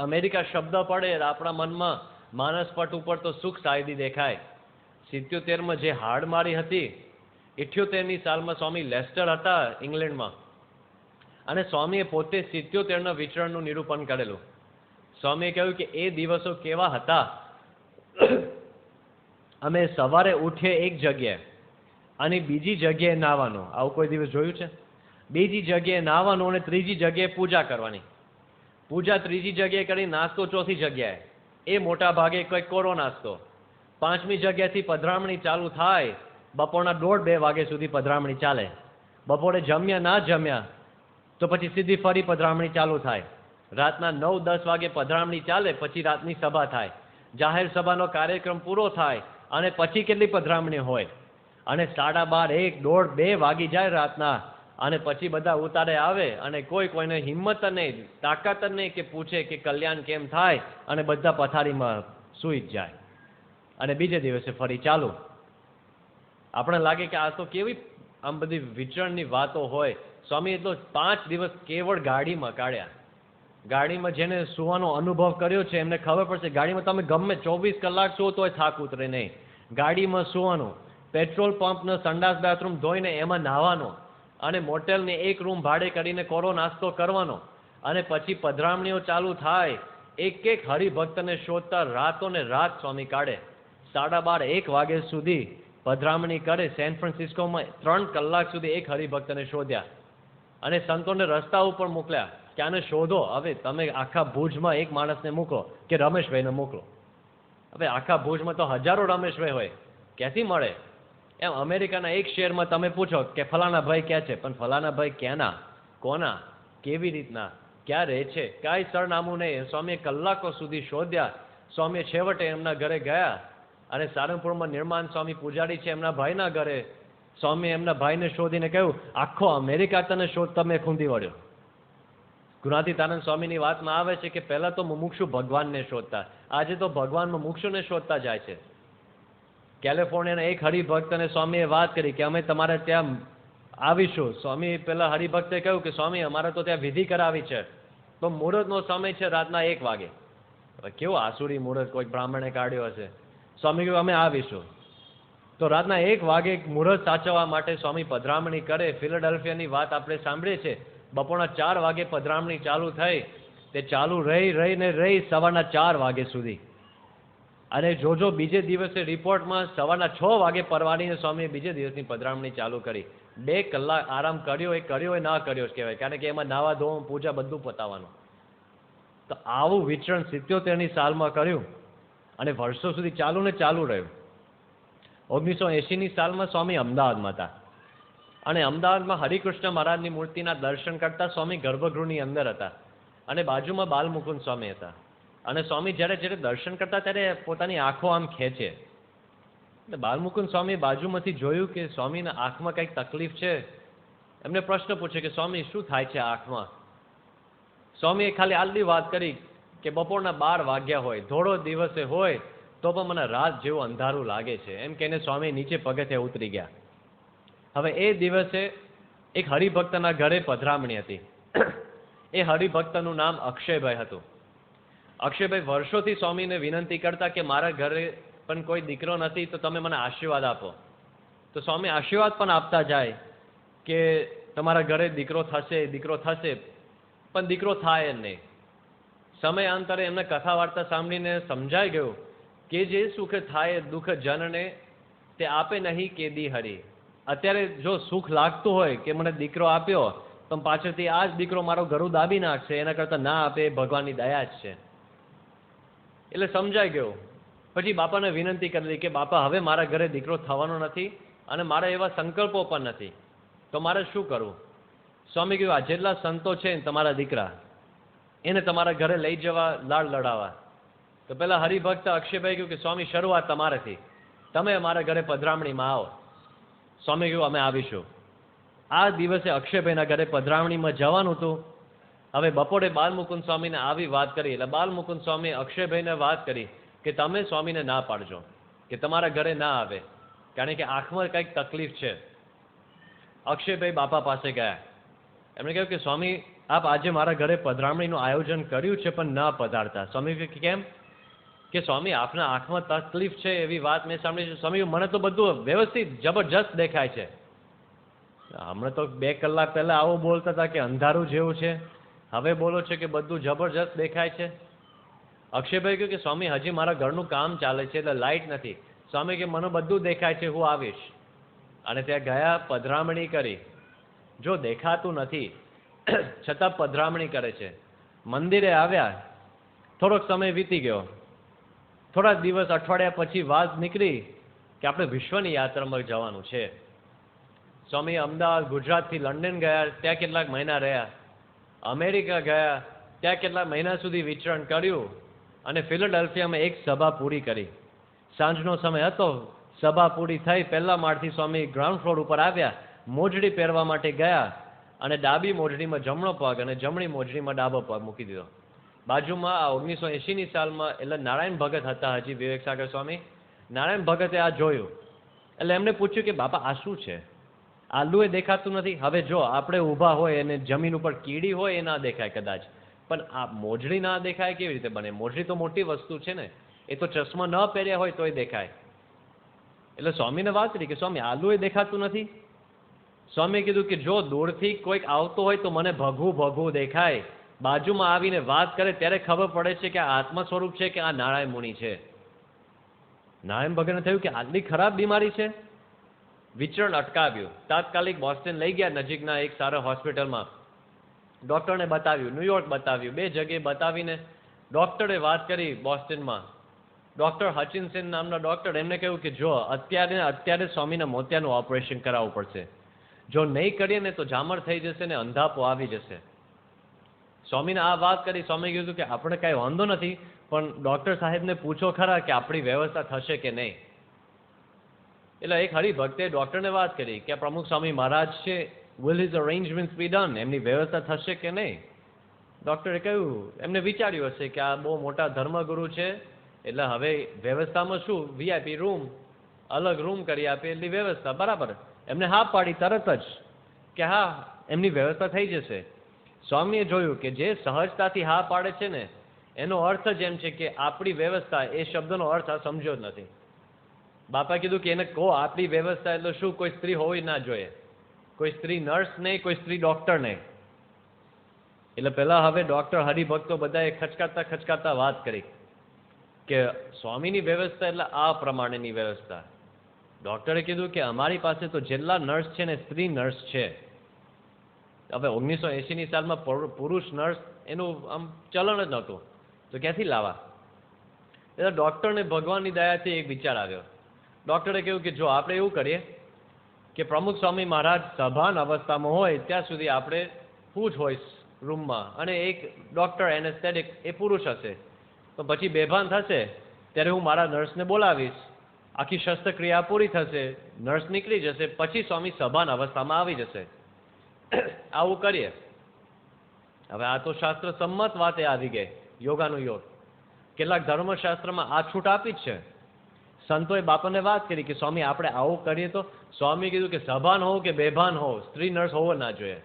અમેરિકા શબ્દ પડે આપણા મનમાં માનસપટ ઉપર તો સુખ સાયદી દેખાય. 77માં જે હાડમારી હતી, 78ની સાલમાં સ્વામી લેસ્ટર હતા ઇંગ્લેન્ડમાં અને સ્વામીએ પોતે 77ના વિચરણનું નિરૂપણ કરેલું. સ્વામીએ કહ્યું કે એ દિવસો કેવા હતા. અમે સવારે ઉઠીએ એક જગ્યાએ અને બીજી જગ્યાએ નાહવાનું. આવું કોઈ દિવસ જોયું છે? બીજી જગ્યાએ નાહવાનું અને ત્રીજી જગ્યાએ પૂજા કરવાની. પૂજા ત્રીજી જગ્યાએ કરી, નાસ્તો ચોથી જગ્યાએ, એ મોટા ભાગે કોઈ કોરો નાસ્તો. 5મી જગ્યાથી પધરામણી ચાલુ થાય, બપોરના 1:30-2 વાગે સુધી પધરામણી ચાલે. બપોરે જમ્યા ના જમ્યા તો પછી સીધી ફરી પધરામણી ચાલુ થાય. રાતના 9-10 વાગે પધરામણી ચાલે, પછી રાતની સભા થાય. જાહેર સભાનો કાર્યક્રમ પૂરો થાય અને પછી કેટલી પધરામણી હોય અને 12:30, 1, 1:30, 2 વાગી જાય રાતના અને પછી બધા ઉતારે આવે અને કોઈને હિંમત નહીં, તાકાત નહીં કે પૂછે કે કલ્યાણ કેમ થાય અને બધા પથારીમાં સૂઈ જ જાય અને બીજે દિવસે ફરી ચાલુ. આપણે લાગે કે આ તો કેવી આમ બધી વિચરણની વાતો હોય. સ્વામી એટલો 5 દિવસ કેવળ ગાડીમાં કાઢ્યા. ગાડીમાં જેને સુવાનો અનુભવ કર્યો છે એમને ખબર પડશે, ગાડીમાં તમે ગમે 24 કલાક સુવો તોય થાક ઉતરે નહીં. ગાડીમાં સુવાનું, પેટ્રોલ પંપનો સંડાસ બાથરૂમ ધોઈને એમાં નાહવાનો, અને મોટેલને એક રૂમ ભાડે કરીને કોરો નાસ્તો કરવાનો, અને પછી પધરામણીઓ ચાલુ થાય. એક એક હરિભક્તને શોધતા રાતોને રાત સ્વામી કાઢે. 12:30-1 વાગ્યા સુધી પધરામણી કરે. સેન ફ્રાન્સિસ્કોમાં 3 કલાક સુધી એક હરિભક્તને શોધ્યા અને સંતોને રસ્તા ઉપર મોકલ્યા કે આને શોધો. હવે તમે આખા ભુજમાં એક માણસને મોકલો કે રમેશભાઈને મોકલો. હવે આખા ભુજમાં તો હજારો રમેશભાઈ હોય, ક્યાંથી મળે? એમ અમેરિકાના એક શહેરમાં તમે પૂછો કે ફલાણા ભાઈ ક્યાં છે, પણ ફલાણા ભાઈ ક્યાંના, કોના, કેવી રીતના, ક્યાં રહે છે, કાંઈ સરનામું નહીં. સ્વામીએ કલાકો સુધી શોધ્યા. સ્વામીએ છેવટે એમના ઘરે ગયા અને સારંગપુરમાં નિર્માણ સ્વામી પૂજારી છે એમના ભાઈના ઘરે. સ્વામી એમના ભાઈને શોધીને કહ્યું, આખો અમેરિકા તને શોધ તમે ખૂંદી વળ્યો. ગુણાતીતાનંદ સ્વામીની વાતમાં આવે છે કે પહેલા તો મુમુક્ષુ ભગવાનને શોધતા, આજે તો ભગવાન મુમુક્ષુને શોધતા જાય છે. કેલિફોર્નિયાના એક હરિભક્તને સ્વામીએ વાત કરી કે અમે તમારે ત્યાં આવીશું. સ્વામી પેલા હરિભક્તે કહ્યું કે સ્વામી અમારે તો ત્યાં વિધિ કરાવી છે, તો મુહૂર્તનો સમય છે રાતના 1 વાગે. હવે કેવો આસુરી મુહૂર્ત કોઈ બ્રાહ્મણે કાઢ્યો હશે. સ્વામી કહ્યું અમે આવીશું. તો રાતના 1 વાગે મુહૂર્ત સાચવવા માટે સ્વામી પધરામણી કરે. ફિલાડેલ્ફિયાની વાત આપણે સાંભળીએ છીએ. બપોરના 4 વાગે પધરામણી ચાલુ થઈ. તે ચાલુ રહી સવારના 4 વાગે સુધી. અને જોજો બીજે દિવસે રિપોર્ટમાં સવારના 6 વાગે પરવાનીને સ્વામીએ બીજે દિવસની પધરામણી ચાલુ કરી. 2 કલાક આરામ કર્યો એ ના કર્યો જ કહેવાય, કારણ કે એમાં નાવા ધોવા પૂજા બધું પતાવવાનું. તો આવું વિચરણ 77ની સાલમાં કર્યું અને વર્ષો સુધી ચાલુ રહ્યું. 1980ની સાલમાં સ્વામી અમદાવાદમાં હતા અને અમદાવાદમાં હરિકૃષ્ણ મહારાજની મૂર્તિના દર્શન કરતા સ્વામી ગર્ભગૃહની અંદર હતા અને બાજુમાં બાલમુકુંદ સ્વામી હતા. અને સ્વામી જ્યારે દર્શન કરતા ત્યારે પોતાની આંખો આમ ખેંચે. એટલે બાલમુકુંદ સ્વામી બાજુમાંથી જોયું કે સ્વામીના આંખમાં કંઈક તકલીફ છે. એમને પ્રશ્ન પૂછ્યો કે સ્વામી શું થાય છે આંખમાં? સ્વામીએ ખાલી આટલી વાત કરી કે બપોરના 12 વાગ્યા હોય, ધોળો દિવસે હોય તો પણ મને રાત જેવું અંધારું લાગે છે. એમ કહીને સ્વામી નીચે પગથિયે ઉતરી ગયા. હવે એ દિવસે એક હરિભક્તના ઘરે પધરામણી હતી. એ હરિભક્તનું નામ અક્ષયભાઈ હતું. અક્ષયભાઈ વર્ષોથી સ્વામીને વિનંતી કરતા કે મારા ઘરે પણ કોઈ દીકરો નથી, તો તમે મને આશીર્વાદ આપો. તો સ્વામી આશીર્વાદ પણ આપતા જાય કે તમારા ઘરે દીકરો થશે, પણ દીકરો થાય જ નહીં. સમયાંતરે એમને કથા વાર્તા સાંભળીને સમજાઈ ગયું કે જે સુખ થાય દુઃખ જનને તે આપે નહીં કેદી હરી. અત્યારે જો સુખ લાગતું હોય કે મને દીકરો આપ્યો, તો પાછળથી આ જ દીકરો મારો ગળું દાબી નાખશે, એના કરતાં ના આપે એ ભગવાનની દયા જ છે. એટલે સમજાઈ ગયું. પછી બાપાને વિનંતી કરી કે બાપા હવે મારા ઘરે દીકરો થવાનો નથી અને મારા એવા સંકલ્પો પણ નથી, તો મારે શું કરવું? સ્વામી કહ્યું, આ જેટલા સંતો છે ને તમારા દીકરા, એને તમારા ઘરે લઈ જવા, લાડ લડાવવા. તો પેલા હરિભક્ત અક્ષયભાઈ કહ્યું કે સ્વામી શરૂઆત તમારેથી, તમે અમારા ઘરે પધરામણીમાં આવો. સ્વામી કહ્યું અમે આવીશું. આ દિવસે અક્ષયભાઈના ઘરે પધરામણીમાં જવાનું હતું. હવે બપોરે બાલમુકુંદ સ્વામીને આવી વાત કરી. એટલે બાલમુકુંદ સ્વામી અક્ષયભાઈને વાત કરી કે તમે સ્વામીને ના પાડજો કે તમારા ઘરે ના આવે, કારણ કે આંખમાં કંઈક તકલીફ છે. અક્ષયભાઈ બાપા પાસે ગયા. એમણે કહ્યું કે સ્વામી આપ આજે મારા ઘરે પધરામણીનું આયોજન કર્યું છે પણ ન પધારતા. સ્વામી કેમ? કે સ્વામી આપના આંખમાં તકલીફ છે એવી વાત મેં સાંભળી છે. સ્વામી મને તો બધું વ્યવસ્થિત જબરજસ્ત દેખાય છે. હમણાં તો 2 કલાક પહેલા આવું બોલતા હતા કે અંધારું જેવું છે, હવે બોલો છો કે બધું જબરજસ્ત દેખાય છે. અક્ષયભાઈ કહ્યું કે સ્વામી હજી મારા ઘરનું કામ ચાલે છે એટલે લાઇટ નથી. સ્વામી કે મને બધું દેખાય છે, હું આવીશ. અને ત્યાં ગયા, પધરામણી કરી. જો દેખાતું નથી છતાં પધરામણી કરે છે. મંદિરે આવ્યા, થોડોક સમય વીતી ગયો. થોડા દિવસ, અઠવાડિયા પછી વાત નીકળી કે આપણે વિશ્વની યાત્રામાં જવાનું છે. સ્વામી અમદાવાદ, ગુજરાતથી લંડન ગયા, ત્યાં કેટલાક મહિના રહ્યા. અમેરિકા ગયા, ત્યાં કેટલાક મહિના સુધી વિચરણ કર્યું અને ફિલાડેલ્ફિયામાં એક સભા પૂરી કરી. સાંજનો સમય હતો, સભા પૂરી થઈ. પહેલા માળથી સ્વામી ગ્રાઉન્ડ ફ્લોર ઉપર આવ્યા. મોજડી પહેરવા માટે ગયા અને ડાબી મોજડીમાં જમણો પગ અને જમણી મોજડીમાં ડાબો પગ મૂકી દીધો. બાજુમાં આ 1980ની સાલમાં એટલે નારાયણ ભગત હતા હજી, વિવેક સાગર સ્વામી. નારાયણ ભગતે આ જોયું એટલે એમને પૂછ્યું કે બાપા આ શું છે? આલુ એ દેખાતું નથી. હવે જો આપણે ઊભા હોય અને જમીન ઉપર કીડી હોય એ ના દેખાય કદાચ, પણ આ મોજડી ના દેખાય કેવી રીતે બને? મોજડી તો મોટી વસ્તુ છે ને, એ તો ચશ્મા ન પહેર્યા હોય તોય દેખાય. એટલે સ્વામીને વાત કરી કે સ્વામી આલુ એ દેખાતું નથી. સ્વામીએ કીધું કે જો દૂરથી કોઈક આવતો હોય તો મને ભગવું ભગવું દેખાય, બાજુમાં આવીને વાત કરે ત્યારે ખબર પડે છે કે આ આત્મ સ્વરૂપ છે કે આ નારાયણ મુનિ છે. નારાયણ ભગતને થયું કે આટલી ખરાબ બીમારી છે. વિચરણ અટકાવ્યું. તાત્કાલિક બોસ્ટન લઈ ગયા નજીકના એક સારા હોસ્પિટલમાં. ડૉક્ટરને બતાવ્યું, ન્યુયોર્ક બતાવ્યું, 2 જગ્યાએ બતાવીને ડૉક્ટરે વાત કરી બોસ્ટનમાં. ડૉક્ટર હચિન્સન નામના ડૉક્ટર, એમને કહ્યું કે જો અત્યારે સ્વામીના મોતિયાનું ઓપરેશન કરાવવું પડશે. જો નહીં કરીએ ને તો જામર થઈ જશે ને અંધાપો આવી જશે. સ્વામીને આ વાત કરી. સ્વામી કીધું કે આપણે કાંઈ વાંધો નથી, પણ ડૉક્ટર સાહેબને પૂછો ખરા કે આપણી વ્યવસ્થા થશે કે નહીં. એટલે એક હરિભક્તે ડૉક્ટરને વાત કરી કે પ્રમુખ સ્વામી મહારાજ છે, will his arrangements be done? એમની વ્યવસ્થા થશે કે નહીં? ડૉક્ટરે કહ્યું, એમને વિચાર્યું હશે કે આ બહુ મોટા ધર્મગુરુ છે, એટલે હવે વ્યવસ્થામાં શું, વીઆઈપી રૂમ, અલગ રૂમ કરી આપે એટલી વ્યવસ્થા બરાબર. એમને હા પાડી તરત જ કે હા એમની વ્યવસ્થા થઈ જશે. સ્વામીએ જોયું કે જે સહજતાથી હા પાડે છે ને એનો અર્થ જ એમ છે કે આપણી વ્યવસ્થા, એ શબ્દનો અર્થ આ સમજો જ નથી. બાપા કીધું કે એને કહો આપણી વ્યવસ્થા એટલે શું, કોઈ સ્ત્રી હોવી ના જોઈએ, કોઈ સ્ત્રી નર્સ નહીં, કોઈ સ્ત્રી ડૉક્ટર નહીં. એટલે પહેલા હવે ડૉક્ટર હરિભક્તો બધાએ ખચકાતા વાત કરી કે સ્વામીની વ્યવસ્થા એટલે આ પ્રમાણેની વ્યવસ્થા. ડૉક્ટરે કીધું કે અમારી પાસે તો જેટલા નર્સ છે ને સ્ત્રી નર્સ છે. હવે 1980ની સાલમાં પુરુષ નર્સ એનું આમ ચલણ જ નહોતું, તો ક્યાંથી લાવવા? એટલે ડૉક્ટરને ભગવાનની દયાથી એક વિચાર આવ્યો. ડૉક્ટરે કહ્યું કે જો આપણે એવું કરીએ કે પ્રમુખ સ્વામી મહારાજ સભાન અવસ્થામાં હોય ત્યાં સુધી આપણે પૂછ હોય રૂમમાં, અને એક ડૉક્ટર એનેસ્થેટિક એ પુરુષ હશે, તો પછી બેભાન થશે ત્યારે હું મારા નર્સને બોલાવીશ, આખી શસ્ત્રક્રિયા પૂરી થશે, નર્સ નીકળી જશે, પછી સ્વામી સભાન અવસ્થામાં આવી જશે. આવું કરીએ. હવે આ તો શાસ્ત્ર સંમત વાતે આવી ગઈ, યોગાનું યોગ. કેટલાક ધર્મશાસ્ત્રમાં આ છૂટ આપી જ છે. સંતોએ બાપાને વાત કરી કે સ્વામી આપણે આવું કરીએ તો? સ્વામી કીધું કે સભાન હોવ કે બેભાન હોવ, સ્ત્રી નર્સ હોવો ના જોઈએ.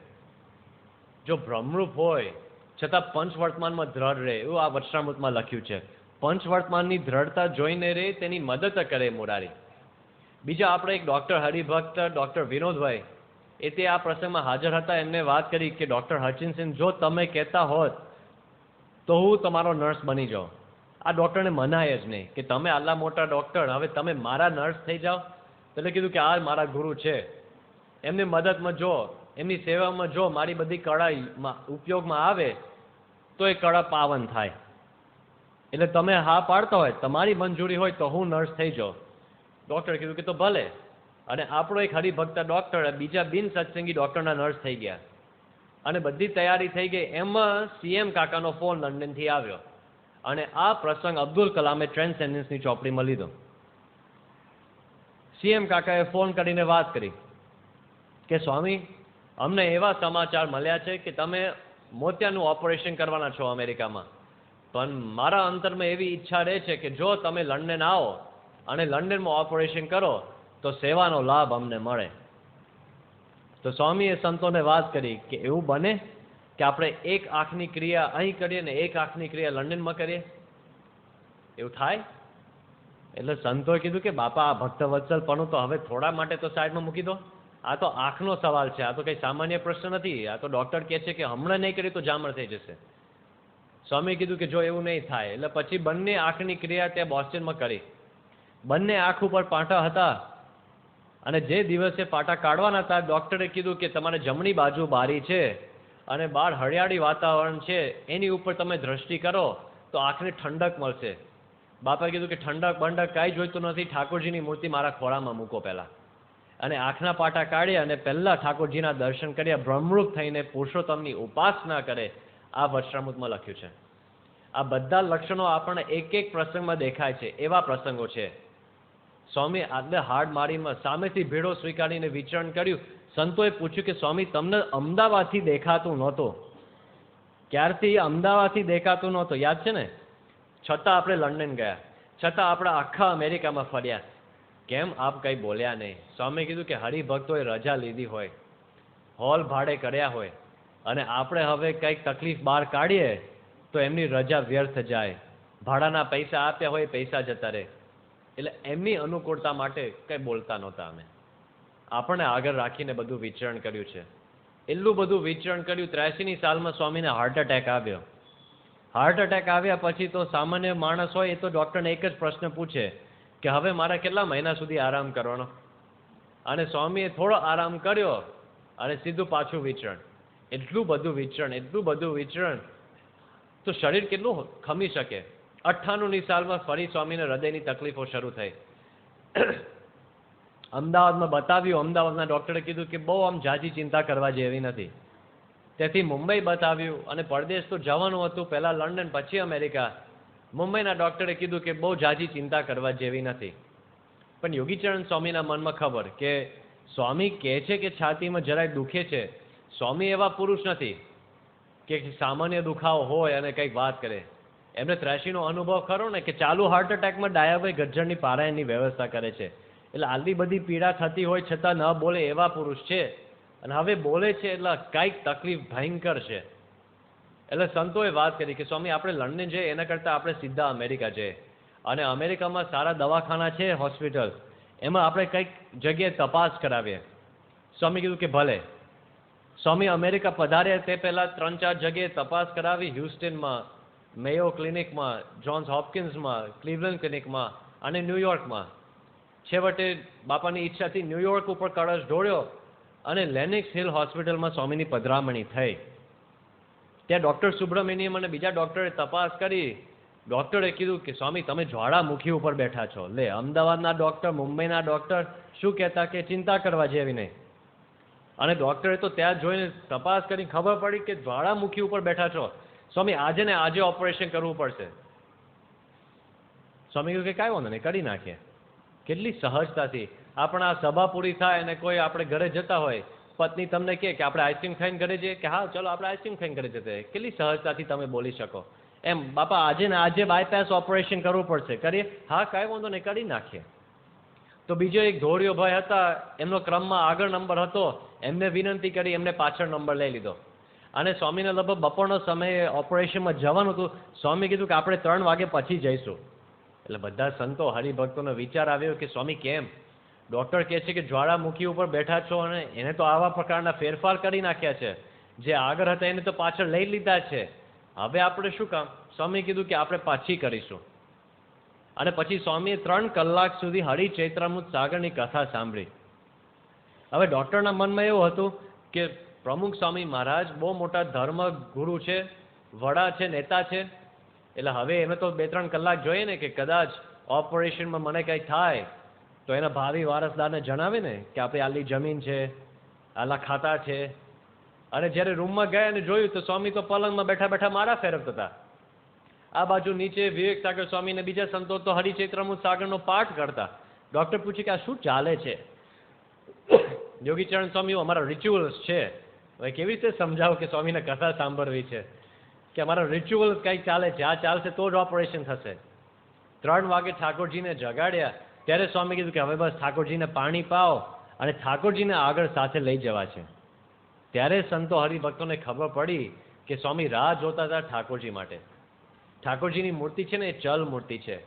જો ભ્રમરૂપ હોય છતાં પંચવર્તમાનમાં દ્રઢ રહે, એવું આ વચનામૃતમાં લખ્યું છે. પંચવર્તમાનની દ્રઢતા જોઈને રે તેની મદદ કરે મુરારી. બીજા આપણે એક ડૉક્ટર હરિભક્ત ડૉક્ટર વિનોદભાઈ, એ તે આ પ્રસંગમાં હાજર હતા. એમને વાત કરી કે ડૉક્ટર હચિન્સન જો તમે કહેતા હોત તો હું તમારો નર્સ બની જાઉં. આ ડૉક્ટરને મનાય જ નહીં કે તમે આટલા મોટા ડૉક્ટર, હવે તમે મારા નર્સ થઈ જાઓ. એટલે કીધું કે આ મારા ગુરુ છે, એમની મદદમાં જો, એમની સેવામાં જો મારી બધી કળા ઉપયોગમાં આવે તો એ કળા પાવન થાય. એટલે તમે હા પાડતા હોય, તમારી મંજૂરી હોય તો હું નર્સ થઈ જાઉં. ડૉક્ટરે કીધું કે તો ભલે. અને આપણો એક હરિભક્ત ડૉક્ટર બીજા બિન સત્સંગી ડૉક્ટરના નર્સ થઈ ગયા, અને બધી તૈયારી થઈ ગઈ. એમાં સીએમ કાકાનો ફોન લંડનથી આવ્યો, અને આ પ્રસંગ અબ્દુલ કલામે ટ્રાન્સેન્ડન્સની ચોપડીમાં લીધો. સીએમ કાકાએ ફોન કરીને વાત કરી કે સ્વામી અમને એવા સમાચાર મળ્યા છે કે તમે મોતિયાનું ઓપરેશન કરવાના છો અમેરિકામાં, પણ મારા અંતરમાં એવી ઈચ્છા રહે છે કે જો તમે લંડન આવો અને લંડનમાં ઓપરેશન કરો તો સેવાનો લાભ અમને મળે. તો સ્વામીએ સંતોને વાત કરી કે એવું બને કે આપણે એક આંખની ક્રિયા અહીં કરીએ ને એક આંખની ક્રિયા લંડનમાં કરીએ? એવું થાય? એટલે સંતોએ કીધું કે બાપા આ ભક્ત વત્સલપણું તો હવે થોડા માટે તો સાઈડમાં મૂકી દો. આ તો આંખનો સવાલ છે, આ તો કંઈ સામાન્ય પ્રશ્ન નથી. આ તો ડૉક્ટર કહે છે કે હમણાં નહીં કરી તો જામર થઈ જશે. સ્વામીએ કીધું કે જો એવું નહીં થાય, એટલે પછી બંને આંખની ક્રિયા ત્યાં બોસ્ટનમાં કરી. બંને આંખ ઉપર પાટા હતા, અને જે દિવસે પાટા કાઢવાના હતા ડૉક્ટરે કીધું કે તમારે જમણી બાજુ બારી છે અને બહાર હરિયાળી વાતાવરણ છે, એની ઉપર તમે દ્રષ્ટિ કરો તો આંખને ઠંડક મળશે. બાપાએ કીધું કે ઠંડક બંડક કાંઈ જોઈતું નથી, ઠાકોરજીની મૂર્તિ મારા ખોળામાં મૂકો પહેલાં. અને આંખના પાટા કાઢ્યા અને પહેલાં ઠાકોરજીના દર્શન કર્યા. બ્રહ્મરૂપ થઈને પુરુષોત્તમની ઉપાસના કરે. આ વચનામૃતમાં લખ્યું છે. આ બધા લક્ષણો આપણને એક એક પ્રસંગમાં દેખાય છે. એવા પ્રસંગો છે. સ્વામી આટલે હાડમારીમાં સામેથી ભેડો સ્વીકારીને વિચરણ કર્યું. સંતોએ પૂછ્યું કે સ્વામી તમને અમદાવાદથી દેખાતું નહોતું, ક્યારથી અમદાવાદથી દેખાતું નહોતું, યાદ છે ને? છતાં આપણે લંડન ગયા, છતાં આપણે આખા અમેરિકામાં ફર્યા. કેમ આપ કંઈ બોલ્યા નહીં? સ્વામી કીધું કે હરિભક્તોએ રજા લીધી હોય, હોલ ભાડે કર્યા હોય, અને આપણે હવે કંઈક તકલીફ બહાર કાઢીએ તો એમની રજા વ્યર્થ જાય. ભાડાના પૈસા આપ્યા હોય પૈસા જતા રહે. એટલે એમની અનુકૂળતા માટે કંઈ બોલતા નહોતા અમે. આપણને આગળ રાખીને બધું વિચરણ કર્યું છે. એટલું બધું વિચરણ કર્યું. 83ની સાલમાં સ્વામીને હાર્ટ એટેક આવ્યો. હાર્ટ એટેક આવ્યા પછી તો સામાન્ય માણસ હોય એ તો ડૉક્ટરને એક જ પ્રશ્ન પૂછે કે હવે મારે કેટલા મહિના સુધી આરામ કરવાનો? અને સ્વામીએ થોડો આરામ કર્યો અને સીધું પાછું વિચરણ. એટલું બધું વિચરણ તો શરીર કેટલું ખમી શકે? 98ની સાલમાં ફરી સ્વામીને હૃદયની તકલીફો શરૂ થઈ. અમદાવાદમાં બતાવ્યું. અમદાવાદના ડૉક્ટરે કીધું કે બહુ આમ જાજી ચિંતા કરવા જેવી નથી. તેથી મુંબઈ બતાવ્યું અને પરદેશ તો જવાનું હતું, પહેલાં લંડન પછી અમેરિકા. મુંબઈના ડૉક્ટરે કીધું કે બહુ જાજી ચિંતા કરવા જેવી નથી. પણ યોગીચરણ સ્વામીના મનમાં ખબર કે સ્વામી કહે છે કે છાતીમાં જરાય દુખે છે. સ્વામી એવા પુરુષ નથી કે સામાન્ય દુખાવો હોય અને કંઈક વાત કરે. એમને 83નો અનુભવ ખરો ને કે ચાલુ હાર્ટ એટેકમાં ડાયાભાઈ ગજ્જરની પારાયણની વ્યવસ્થા કરે છે. એટલે આટલી બધી પીડા થતી હોય છતાં ન બોલે એવા પુરુષ છે. અને હવે બોલે છે એટલે કાંઈક તકલીફ ભયંકર છે. એટલે સંતોએ વાત કરી કે સ્વામી આપણે લંડન જઈએ એના કરતાં આપણે સીધા અમેરિકા જઈએ, અને અમેરિકામાં સારા દવાખાના છે, હોસ્પિટલ, એમાં આપણે કંઈક જગ્યાએ તપાસ કરાવીએ. સ્વામી કીધું કે ભલે. સ્વામી અમેરિકા પધાર્યા તે પહેલાં 3-4 જગ્યાએ તપાસ કરાવી. હ્યુસ્ટનમાં, મેયો ક્લિનિકમાં, જ્હોન્સ હોપકિન્સમાં, ક્લિવલેન્ડ ક્લિનિકમાં અને ન્યૂયોર્કમાં. છેવટે બાપાની ઈચ્છાથી ન્યૂયોર્ક ઉપર કળશ ઢોળ્યો અને લેનિક્સ હિલ હોસ્પિટલમાં સ્વામીની પધરામણી થઈ. ત્યાં ડૉક્ટર સુબ્રમણ્યમ અને બીજા ડૉક્ટરે તપાસ કરી. ડૉક્ટરે કીધું કે સ્વામી તમે જ્વાળામુખી ઉપર બેઠા છો. લે, અમદાવાદના ડૉક્ટર, મુંબઈના ડૉક્ટર શું કહેતા કે ચિંતા કરવા જેવી નહીં. અને ડૉક્ટરે તો ત્યાં જોઈને તપાસ કરી ખબર પડી કે જ્વાળામુખી ઉપર બેઠા છો. સ્વામી આજે ને આજે ઓપરેશન કરવું પડશે. સ્વામી કહ્યું કે કાંઈ વાંધો નહીં, કરી નાખીએ. કેટલી સહજતાથી આપણા સભા પૂરી થાય અને કોઈ આપણે ઘરે જતા હોય, પત્ની તમને કહે કે આપણે આઈસ્ક્રીમ ખાઈને ઘરે જઈએ, કે હા ચલો આપણે આઈસ્ક્રીમ ખાઈને ઘરે જતા. કેટલી સહજતાથી તમે બોલી શકો. એમ બાપા આજે ને આજે બાયપાસ ઓપરેશન કરવું પડશે, કરીએ? હા કાંઈ વાંધો નહીં, કરી નાખીએ. તો બીજો એક ધોળિયો ભાઈ હતા, એમનો ક્રમમાં આગળ નંબર હતો. એમને વિનંતી કરી, એમને પાછળ નંબર લઈ લીધો. અને સ્વામીને લગભગ બપોરનો સમયે ઓપરેશનમાં જવાનું હતું. સ્વામી કીધું કે આપણે 3 વાગે પછી જઈશું. એટલે બધા સંતો હરિભક્તોનો વિચાર આવ્યો કે સ્વામી કેમ? ડૉક્ટર કહે છે કે જ્વાળામુખી ઉપર બેઠા છો અને એને તો આવા પ્રકારના ફેરફાર કરી નાખ્યા છે, જે આગળ હતા એને તો પાછળ લઈ લીધા છે, હવે આપણે શું કામ? સ્વામી કીધું કે આપણે પાછી કરીશું. અને પછી સ્વામીએ 3 કલાક સુધી હરિચૈત્રામૃત સાગરની કથા સાંભળી. હવે ડૉક્ટરના મનમાં એવું હતું કે પ્રમુખ સ્વામી મહારાજ બહુ મોટા ધર્મ ગુરુ છે, વડા છે, નેતા છે. એટલે હવે એને તો 2-3 કલાક જોઈએ ને કે કદાચ ઓપરેશનમાં મને કંઈ થાય તો એના ભાવિ વારસદારને જણાવે ને કે આપણે આટલી જમીન છે, આટલા ખાતા છે. અને જ્યારે રૂમમાં ગયા અને જોયું તો સ્વામી તો પલંગમાં બેઠા બેઠા મારા ફેરવતા હતા. આ બાજુ નીચે વિવેક સાગર સ્વામી અને બીજા સંતો તો હરિચૈત્રામૃત સાગરનો પાઠ કરતા. ડૉક્ટર પૂછે કે આ શું ચાલે છે? યોગીચરણ સ્વામી અમારા રિચ્યુઅલ્સ છે. હવે કેવી રીતે સમજાવો કે સ્વામીને કથા સાંભળવી છે, કે અમારા રિચ્યુઅલ્સ કંઈક ચાલે છે, આ ચાલશે તો જ ઓપરેશન થશે. 3 વાગે ઠાકોરજીને જગાડ્યા ત્યારે સ્વામી કીધું કે હવે બસ ઠાકોરજીને પાણી પાઓ અને ઠાકોરજીને આગળ સાથે લઈ જવા છે. ત્યારે સંતો હરિભક્તોને ખબર પડી કે સ્વામી રાહ જોતા હતા ઠાકોરજી માટે. ઠાકોરજીની મૂર્તિ છે ને એ ચલ મૂર્તિ છે.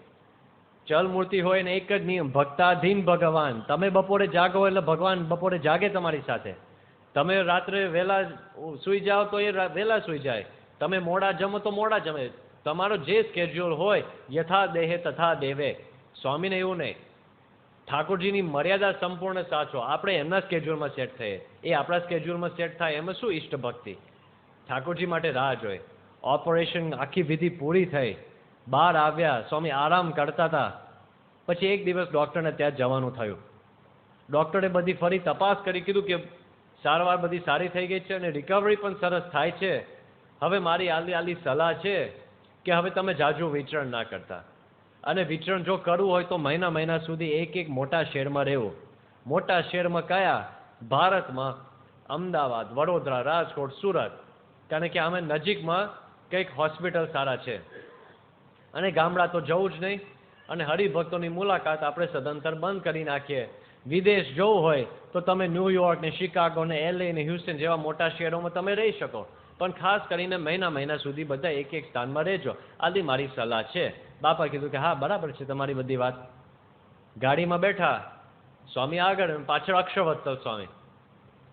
ચલ મૂર્તિ હોય ને એક જ નિયમ, ભક્તાધીન ભગવાન. તમે બપોરે જાગો એટલે ભગવાન બપોરે જાગે તમારી સાથે. તમે રાત્રે વહેલા સૂઈ જાઓ તો એ વહેલા સૂઈ જાય. તમે મોડા જમો તો મોડા જમે. તમારો જે સ્કેડ્યુલ હોય યથા દેહે તથા દેવે. સ્વામીને એવું નહીં. ઠાકોરજીની મર્યાદા સંપૂર્ણ સાચો. આપણે એમના સ્કેડ્યુલમાં સેટ થઈએ, એ આપણા સ્કેડ્યુલમાં સેટ થાય. એમાં શું ઈષ્ટ ભક્તિ? ઠાકોરજી માટે રાહ જોઈએ. ઓપરેશન આખી વિધિ પૂરી થઈ, બહાર આવ્યા, સ્વામી આરામ કરતા હતા. પછી એક દિવસ ડૉક્ટરને ત્યાં જવાનું થયું. ડૉક્ટરે બધી ફરી તપાસ કરી, કીધું કે સારવાર બધી સારી થઈ ગઈ છે અને રિકવરી પણ સરસ થાય છે. હવે મારી આલી સલાહ છે કે હવે તમે જાજુ વિચરણ ના કરતા, અને વિચરણ જો કરવું હોય તો મહિના સુધી એક મોટા શહેરમાં રહેવું. મોટા શહેરમાં કયા? ભારતમાં અમદાવાદ, વડોદરા, રાજકોટ, સુરત. કારણ કે અમે નજીકમાં કંઈક હોસ્પિટલ સારા છે. અને ગામડા તો જવું જ નહીં. અને હરિભક્તોની મુલાકાત આપણે સદંતર બંધ કરી નાખીએ. વિદેશ જવું હોય તો તમે ન્યુયોર્ક ને શિકાગો ને LA ને હ્યુસ્ટન જેવા મોટા શહેરોમાં તમે રહી શકો, પણ ખાસ કરીને મહિના સુધી બધા એક એક સ્થાનમાં રહેજો. આથી મારી સલાહ છે. બાપા કીધું કે હા બરાબર છે તમારી બધી વાત. ગાડીમાં બેઠા, સ્વામી આગળ, પાછળ અક્ષરવત્સલ સ્વામી,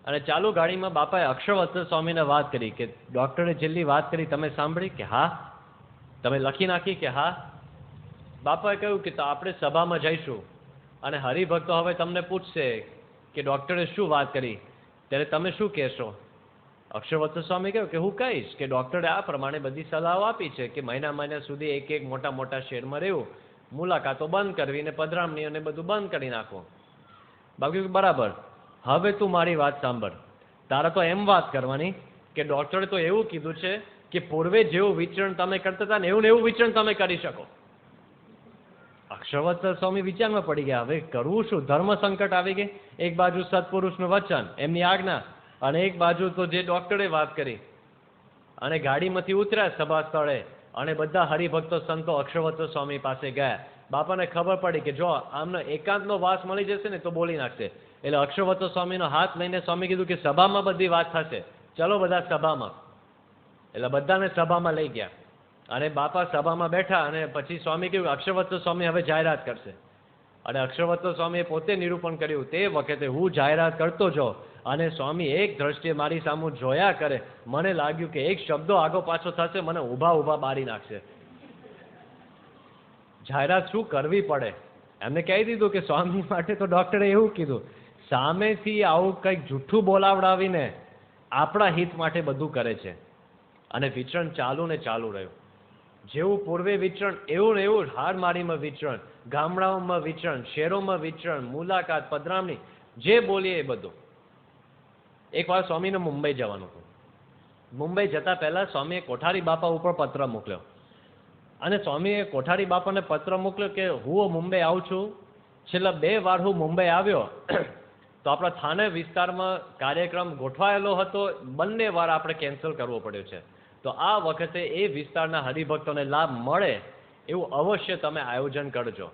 અને ચાલુ ગાડીમાં બાપાએ અક્ષરવત્સલ સ્વામીને વાત કરી કે ડૉક્ટરે છેલ્લી વાત કરી તમે સાંભળી? કે હા. તમે લખી નાખી? કે હા. બાપાએ કહ્યું કે તો આપણે સભામાં જઈશું અને હરિભક્તો હવે તમને પૂછશે કે ડૉક્ટરે શું વાત કરી, ત્યારે તમે શું કહેશો? અક્ષરવત્સલ સ્વામી કહ્યું કે હું કહીશ કે ડૉક્ટરે આ પ્રમાણે બધી સલાહો આપી છે કે મહિના સુધી એક એક મોટા શહેરમાં રહેવું, મુલાકાતો બંધ કરવી ને પધરામણીઓને બધું બંધ કરી નાખવું. બાકી બરાબર, હવે તું મારી વાત સાંભળ. તારે તો એમ વાત કરવાની કે ડૉક્ટરે તો એવું કીધું છે કે પૂર્વે જેવું વિચરણ તમે કરતા હતા ને એવું વિચરણ તમે કરી શકો. અક્ષરવત્સલ સ્વામી વિચારમાં પડી ગયા, હવે કરવું શું? ધર્મ સંકટ આવી ગઈ. એક બાજુ સત્પુરુષનું વચન, એમની આજ્ઞા, અને એક બાજુ તો જે ડૉક્ટરે વાત કરી. અને ગાડીમાંથી ઉતર્યા સભા સ્થળે અને બધા હરિભક્તો સંતો અક્ષરવત્સલ સ્વામી પાસે ગયા. બાપાને ખબર પડી કે જો આમને એકાંતનો વાસ મળી જશે ને તો બોલી નાખશે. એટલે અક્ષરવત્સલ સ્વામીનો હાથ લઈને સ્વામી કીધું કે સભામાં બધી વાત થશે, ચલો બધા સભામાં. એટલે બધાને સભામાં લઈ ગયા અને બાપા સભામાં બેઠા અને પછી સ્વામી કહ્યું અક્ષરવત્સલ સ્વામી હવે જાહેરાત કરશે. અને અક્ષરવત્સલ સ્વામીએ પોતે નિરૂપણ કર્યું. તે વખતે હું જાહેરાત કરતો જો અને સ્વામી એક દ્રષ્ટિએ મારી સામું જોયા કરે, મને લાગ્યું કે એક શબ્દો આગો પાછો થશે, મને ઊભા બારી નાખશે. જાહેરાત શું કરવી પડે, એમને કહી દીધું કે સ્વામી માટે તો ડૉક્ટરે એવું કીધું, સામેથી આવું કંઈક જૂઠું બોલાવડાવીને આપણા હિત માટે બધું કરે છે. અને વિચરણ ચાલુ ને ચાલુ રહ્યું. જેવું પૂર્વે વિચરણ એવું ને એવું હારમારીમાં વિચરણ, ગામડાઓમાં વિચરણ, શહેરોમાં વિચરણ, મુલાકાત, પધરામણી, જે બોલીએ એ બધું. એકવાર સ્વામીને મુંબઈ જવાનું હતું. મુંબઈ જતા પહેલા સ્વામીએ કોઠારી બાપા ઉપર પત્ર મોકલ્યો અને સ્વામીએ કોઠારી બાપાને પત્ર મોકલ્યો કે હું મુંબઈ આવું છું. છેલ્લા 2 વાર હું મુંબઈ આવ્યો તો આપણા થાને વિસ્તારમાં કાર્યક્રમ ગોઠવાયેલો હતો, બંને વાર આપણે કેન્સલ કરવો પડ્યો છે. તો આ વખતે એ વિસ્તારના હરિભક્તોને લાભ મળે એવું અવશ્ય તમે આયોજન કરજો.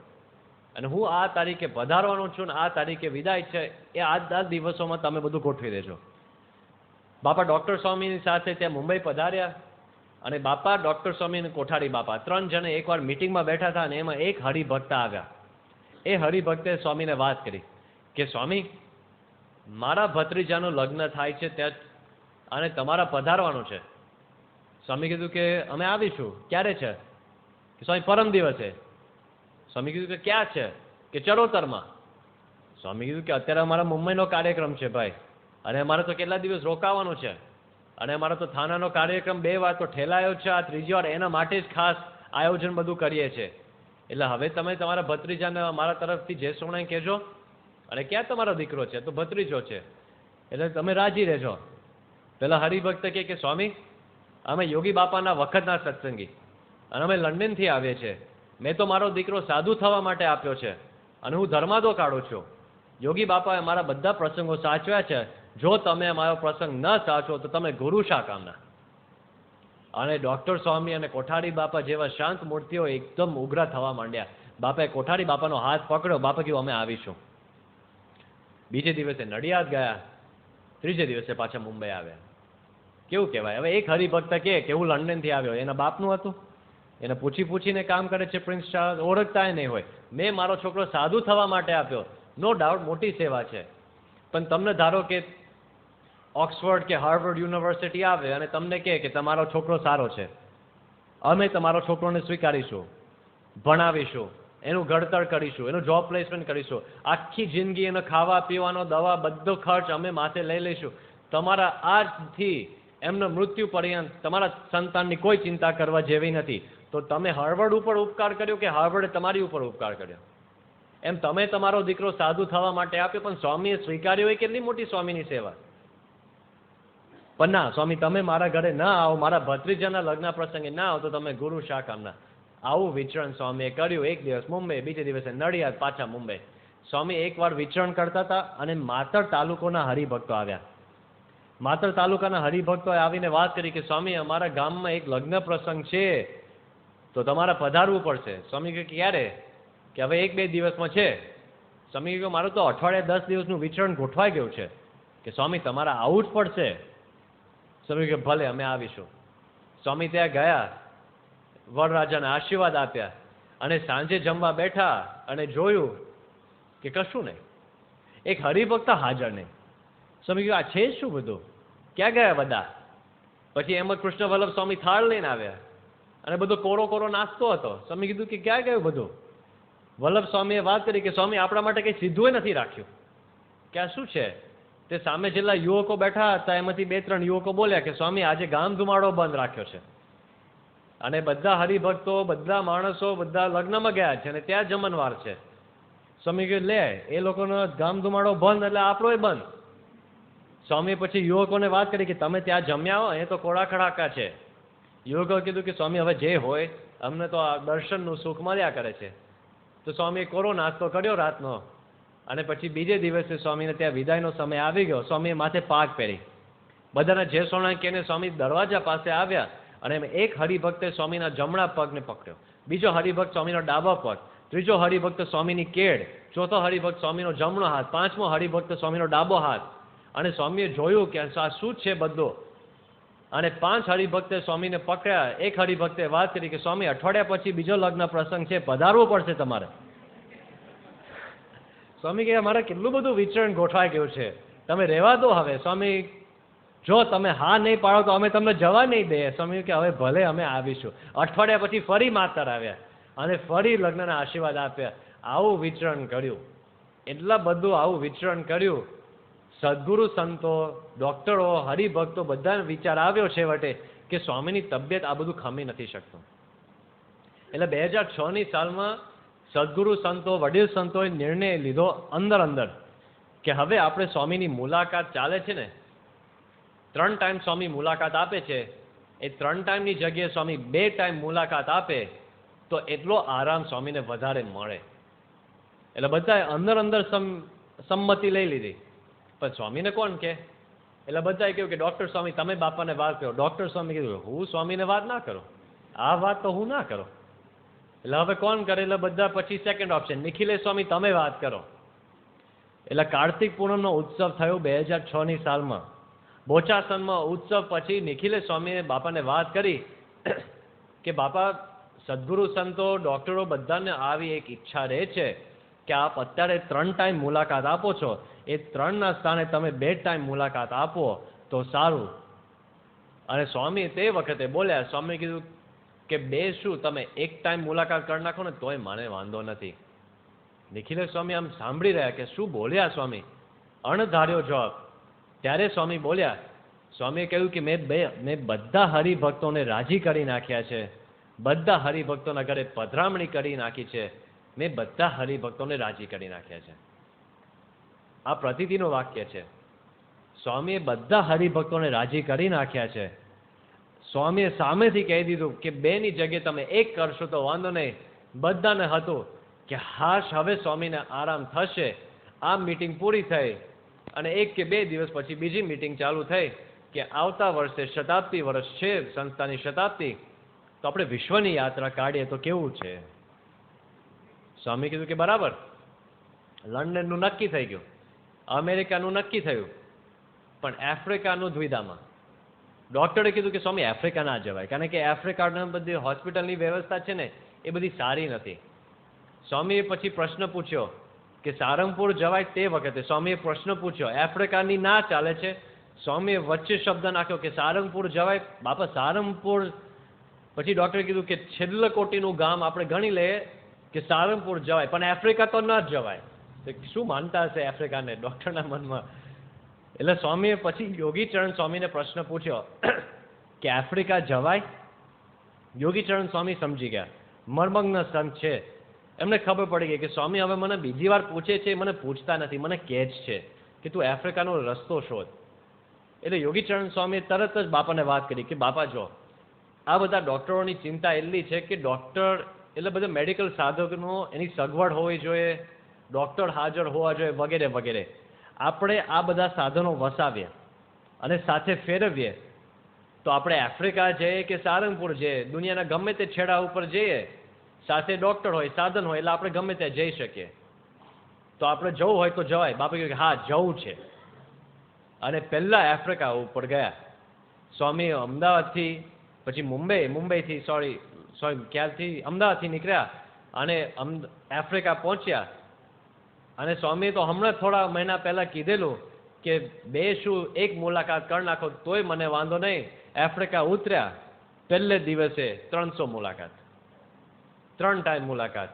અને હું આ તારીખે પધારવાનો છું ને આ તારીખે વિદાય છે, એ આ દિવસોમાં તમે બધું ગોઠવી દેજો. બાપા ડૉક્ટર સ્વામીની સાથે ત્યાં મુંબઈ પધાર્યા અને બાપા, ડૉક્ટર સ્વામી અને કોઠારી બાપા 3 જણે એકવાર મિટિંગમાં બેઠા હતા અને એમાં એક હરિભક્ત આવ્યા. એ હરિભક્તે સ્વામીને વાત કરી કે સ્વામી, મારા ભત્રીજાનું લગ્ન થાય છે ત્યાં અને તમારા પધારવાનું છે. સ્વામી કીધું કે અમે આવીશું. ક્યારે છે? કે સ્વામી પરમ દિવસે. સ્વામી કીધું કે ક્યાં છે? કે ચરોતરમાં. સ્વામી કીધું કે અત્યારે અમારા મુંબઈનો કાર્યક્રમ છે ભાઈ, અને અમારે તો કેટલા દિવસ રોકાવાનું છે, અને અમારો તો થાનાનો કાર્યક્રમ 2 વાર તો ઠેલાયો છે, આ 3જી વાર એના માટે જ ખાસ આયોજન બધું કરીએ છીએ. એટલે હવે તમે તમારા ભત્રીજાને મારા તરફથી જે સોણાઈ કહેજો. અને ક્યાં તમારો દીકરો છે? તો ભત્રીજો છે, એટલે તમે રાજી રહેજો. પેલા હરિભક્ત કે સ્વામી, અમે યોગી બાપાના વખતના સત્સંગી અને અમે લંડનથી આવીએ છીએ. મેં તો મારો દીકરો સાધુ થવા માટે આપ્યો છે અને હું ધર્માદો કાઢું છું. યોગી બાપાએ મારા બધા પ્રસંગો સાચવ્યા છે. જો તમે મારો પ્રસંગ ન સાચવો તો તમે ગુરુ શા કામના? અને ડૉક્ટર સ્વામી અને કોઠારી બાપા જેવા શાંત મૂર્તિઓ એકદમ ઉગ્ર થવા માંડ્યા. બાપાએ કોઠારી બાપાનો હાથ પકડ્યો. બાપા કહ્યું અમે આવીશું. બીજે દિવસે નડિયાદ ગયા, 3જે દિવસે પાછા મુંબઈ આવ્યા. કેવું કહેવાય? હવે એક હરિભક્ત કે હું લંડનથી આવ્યો, એના બાપનું હતું, એને પૂછીને કામ કરે છે. પ્રિન્સ ચાર્લ્સ ઓળખતાય નહીં હોય. મેં મારો છોકરો સાધુ થવા માટે આપ્યો, નો ડાઉટ મોટી સેવા છે. પણ તમને ધારો કે ઓક્સફર્ડ કે હાર્વર્ડ યુનિવર્સિટી આવે અને તમને કહે કે તમારો છોકરો સારો છે, અમે તમારો છોકરોને સ્વીકારીશું, ભણાવીશું, એનું ઘડતર કરીશું, એનું જોબ પ્લેસમેન્ટ કરીશું, આખી જિંદગી એનો ખાવા પીવાનો, દવા, બધો ખર્ચ અમે માથે લઈ લઈશું. તમારા આજથી એમનો મૃત્યુ પર્યંત તમારા સંતાનની કોઈ ચિંતા કરવા જેવી નથી. તો તમે હાર્વર્ડ ઉપર ઉપકાર કર્યો કે હાર્વર્ડે તમારી ઉપર ઉપકાર કર્યો? એમ તમે તમારો દીકરો સાધુ થવા માટે આપ્યો, પણ સ્વામીએ સ્વીકાર્યો એ કેટલી મોટી સ્વામીની સેવા. પણ ના, સ્વામી તમે મારા ઘરે ના આવો, મારા ભત્રીજાના લગ્ન પ્રસંગે ના આવો તો તમે ગુરુ શા કામના? આવું વિચરણ સ્વામીએ કર્યું. એક દિવસ મુંબઈ, બીજે દિવસે નડિયાદ, પાછા મુંબઈ. સ્વામી એકવાર વિચરણ કરતા હતા અને માતર તાલુકાના હરિભક્તો આવ્યા. માતર તાલુકાના હરિભક્તોએ આવીને વાત કરી કે સ્વામી, અમારા ગામમાં એક લગ્ન પ્રસંગ છે તો તમારે પધારવું પડશે. સ્વામી કે ક્યારે? કે હવે 1-2 દિવસમાં છે. સ્વામી કહ્યું મારું તો અઠવાડિયે 10 દિવસનું વિચરણ ગોઠવાઈ ગયું છે કે સ્વામી તમારે આવવું જ પડશે. સ્વામી કે ભલે અમે આવીશું. સ્વામી ત્યાં ગયા, વરરાજાને આશીર્વાદ આપ્યા અને સાંજે જમવા બેઠા અને જોયું કે કશું નહીં, એક હરિભક્ત હાજર નહીં. સ્વામી કહ્યું આ છે શું બધું, ક્યાં ગયા બધા? પછી એમાં કૃષ્ણ વલ્લભ સ્વામી થાળ લઈને આવ્યા અને બધો કોરો કોરો નાસ્તો હતો. સ્વામી કીધું કે ક્યાં ગયું બધું? વલ્લભ સ્વામીએ વાત કરી કે સ્વામી આપણા માટે કંઈ સીધું નથી રાખ્યું. કે આ શું છે? તે સામે જેટલા યુવકો બેઠા હતા એમાંથી 2-3 યુવકો બોલ્યા કે સ્વામી આજે ગામ ધુમાડો બંધ રાખ્યો છે અને બધા હરિભક્તો, બધા માણસો, બધા લગ્નમાં ગયા છે અને ત્યાં જમણવાર છે. સ્વામી કહ્યું લે એ લોકોનો ગામ ધુમાડો બંધ એટલે આપણોય બંધ. સ્વામી પછી યુવકોને વાત કરી કે તમે ત્યાં જમ્યા હો, એ તો કોળા ખડાકા છે. યુવકો કીધું કે સ્વામી હવે જે હોય, અમને તો આ દર્શનનું સુખ મળ્યા કરે છે. તો સ્વામીએ કોરો નાસ્તો કર્યો રાતનો અને પછી બીજે દિવસે સ્વામીને ત્યાં વિદાયનો સમય આવી ગયો. સ્વામીએ માથે પાગ પહેરી, બધાના જે સોના કહીને સ્વામી દરવાજા પાસે આવ્યા અને એક હરિભક્તે સ્વામીના જમણા પગને પકડ્યો, બીજો હરિભક્ત સ્વામીનો ડાબો પગ, ત્રીજો હરિભક્ત સ્વામીની કેડ, ચોથો હરિભક્ત સ્વામીનો જમણો હાથ, પાંચમો હરિભક્ત સ્વામીનો ડાબો હાથ. અને સ્વામીએ જોયું કે આ શું છે બધું, અને 5 હરિભક્તે સ્વામીને પકડ્યા. એક હરિભક્તે વાત કરી કે સ્વામી અઠવાડિયા પછી બીજો લગ્ન પ્રસંગ છે, પધારવું પડશે તમારે. સ્વામી કહે મારે કેટલું બધું વિચરણ ગોઠવાઈ ગયું છે, તમે રહેવા દો હવે. સ્વામી જો તમે હા નહીં પાડો તો અમે તમને જવા નહીં દઈએ. સ્વામી કે હવે ભલે અમે આવીશું. અઠવાડિયા પછી ફરી માતર આવ્યા અને ફરી લગ્નના આશીર્વાદ આપ્યા. આવું વિચરણ કર્યું, એટલા બધું આવું વિચરણ કર્યું. સદગુરુ સંતો, ડોક્ટરો, હરિભક્તો બધાને વિચાર આવ્યો છેવટે કે સ્વામીની તબિયત આ બધું ખમી નથી શકતું. એટલે 2006ની સાલમાં સદગુરુ સંતો, વડીલ સંતોએ નિર્ણય લીધો અંદર કે હવે આપણે સ્વામીની મુલાકાત ચાલે છે ને, 3 ટાઈમ સ્વામી મુલાકાત આપે છે, એ 3 ટાઈમની જગ્યાએ સ્વામી 2 ટાઈમ મુલાકાત આપે તો એટલો આરામ સ્વામીને વધારે મળે. એટલે બધાએ અંદર સંમતિ લઈ લીધી. પણ સ્વામીને કોણ કે? એટલે બધાએ કહ્યું કે ડૉક્ટર સ્વામી તમે બાપાને વાત કરો. ડૉક્ટર સ્વામી કીધું હું સ્વામીને વાત ના કરું, આ વાત તો હું ના કરું. એટલે હવે કોણ કરે? એટલે બધા પછી સેકન્ડ ઓપ્શન નિખિલેશ સ્વામી તમે વાત કરો. એટલે કાર્તિક પૂનમનો ઉત્સવ થયો 2006ની સાલમાં બોચાસનમાં. ઉત્સવ પછી નિખિલેશ સ્વામીએ બાપાને વાત કરી કે બાપા સદગુરુ સંતો, ડૉક્ટરો બધાને આવી એક ઈચ્છા રહે છે કે આપ અત્યારે 3 ટાઈમ મુલાકાત આપો છો, એ 3ના સ્થાને તમે 2 ટાઈમ મુલાકાત આપો તો સારું. અને સ્વામી તે વખતે બોલ્યા, સ્વામી કીધું કે 2 શું તમે 1 ટાઈમ મુલાકાત કરી નાખો ને તોય મને વાંધો નથી. નિખિલેશ સ્વામી આમ સાંભળી રહ્યા કે શું બોલ્યા સ્વામી, અણધાર્યો જવાબ. ત્યારે સ્વામી બોલ્યા, સ્વામીએ કહ્યું કે મેં બધા હરિભક્તોને રાજી કરી નાખ્યા છે, બધા હરિભક્તોના ઘરે પધરામણી કરી નાખી છે, મેં બધા હરિભક્તોને રાજી કરી નાખ્યા છે. આ પ્રતીતિનું વાક્ય છે. સ્વામીએ બધા હરિભક્તોને રાજી કરી નાખ્યા છે. સ્વામીએ સામેથી કહી દીધું કે 2ની જગ્યાએ તમે 1 કરશો તો વાંધો નહીં. બધાને હતું કે હાશ હવે સ્વામીને આરામ થશે. આ મીટિંગ પૂરી થઈ અને 1 કે 2 દિવસ પછી બીજી મીટિંગ ચાલુ થઈ કે આવતા વર્ષે શતાબ્દી વર્ષ છે, સંસ્થાની શતાબ્દી, તો આપણે વિશ્વની યાત્રા કાઢીએ તો કેવું છે? સ્વામી કીધું કે બરાબર. લંડનનું નક્કી થઈ ગયું, અમેરિકાનું નક્કી થયું, પણ આફ્રિકાનું દ્વિધામાં. ડૉક્ટરે કીધું કે સ્વામી આફ્રિકા ના જવાય, કારણ કે આફ્રિકાના બધી હોસ્પિટલની વ્યવસ્થા છે ને એ બધી સારી નથી. સ્વામીએ પછી પ્રશ્ન પૂછ્યો કે સારંગપુર જવાય. તે વખતે સ્વામીએ પ્રશ્ન પૂછ્યો, આફ્રિકાની ના ચાલે છે. સ્વામીએ વચ્ચે શબ્દ નાખ્યો કે સારંગપુર જવાય. બાપા સારંગપુર, પછી ડૉક્ટરે કીધું કે છેલ્લકોટીનું ગામ આપણે ગણી લઈએ કે સારંગપુર જવાય, પણ આફ્રિકા તો ન જ જવાય. તો શું માનતા હશે આફ્રિકાને ડૉક્ટરના મનમાં? એટલે સ્વામીએ પછી યોગીચરણ સ્વામીને પ્રશ્ન પૂછ્યો કે આફ્રિકા જવાય? યોગીચરણ સ્વામી સમજી ગયા, મર્મગ્ન સંત છે, એમને ખબર પડી ગઈ કે સ્વામી હવે મને બીજી વાર પૂછે છે, મને પૂછતા નથી, મને કહે જ છે કે તું આફ્રિકાનો રસ્તો શોધ. એટલે યોગીચરણ સ્વામીએ તરત જ બાપાને વાત કરી કે બાપા જો આ બધા ડૉક્ટરોની ચિંતા એટલી છે કે ડૉક્ટર એટલે બધા મેડિકલ સાધનો એની સગવડ હોવી જોઈએ, ડૉક્ટર હાજર હોવા જોઈએ વગેરે વગેરે. આપણે આ બધા સાધનો વસાવીએ અને સાથે ફેરવીએ તો આપણે આફ્રિકા જઈએ કે સારંગપુર જઈએ, દુનિયાના ગમે તે છેડા ઉપર જઈએ, સાથે ડૉક્ટર હોય, સાધન હોય, એટલે આપણે ગમે ત્યાં જઈ શકીએ. તો આપણે જવું હોય તો જવાય. બાપા કહ્યું કે હા જવું છે. અને પહેલાં આફ્રિકા ઉપર ગયા. સ્વામી અમદાવાદથી, પછી મુંબઈથી ક્યારથી અમદાવાદથી નીકળ્યા અને આફ્રિકા પહોંચ્યા. અને સ્વામીએ તો હમણાં થોડા મહિના પહેલાં કીધેલું કે એક મુલાકાત કરી નાખો તોય મને વાંધો નહીં. આફ્રિકા ઉતર્યા, પહેલે દિવસે 300 મુલાકાત, 3 ટાઈમ મુલાકાત.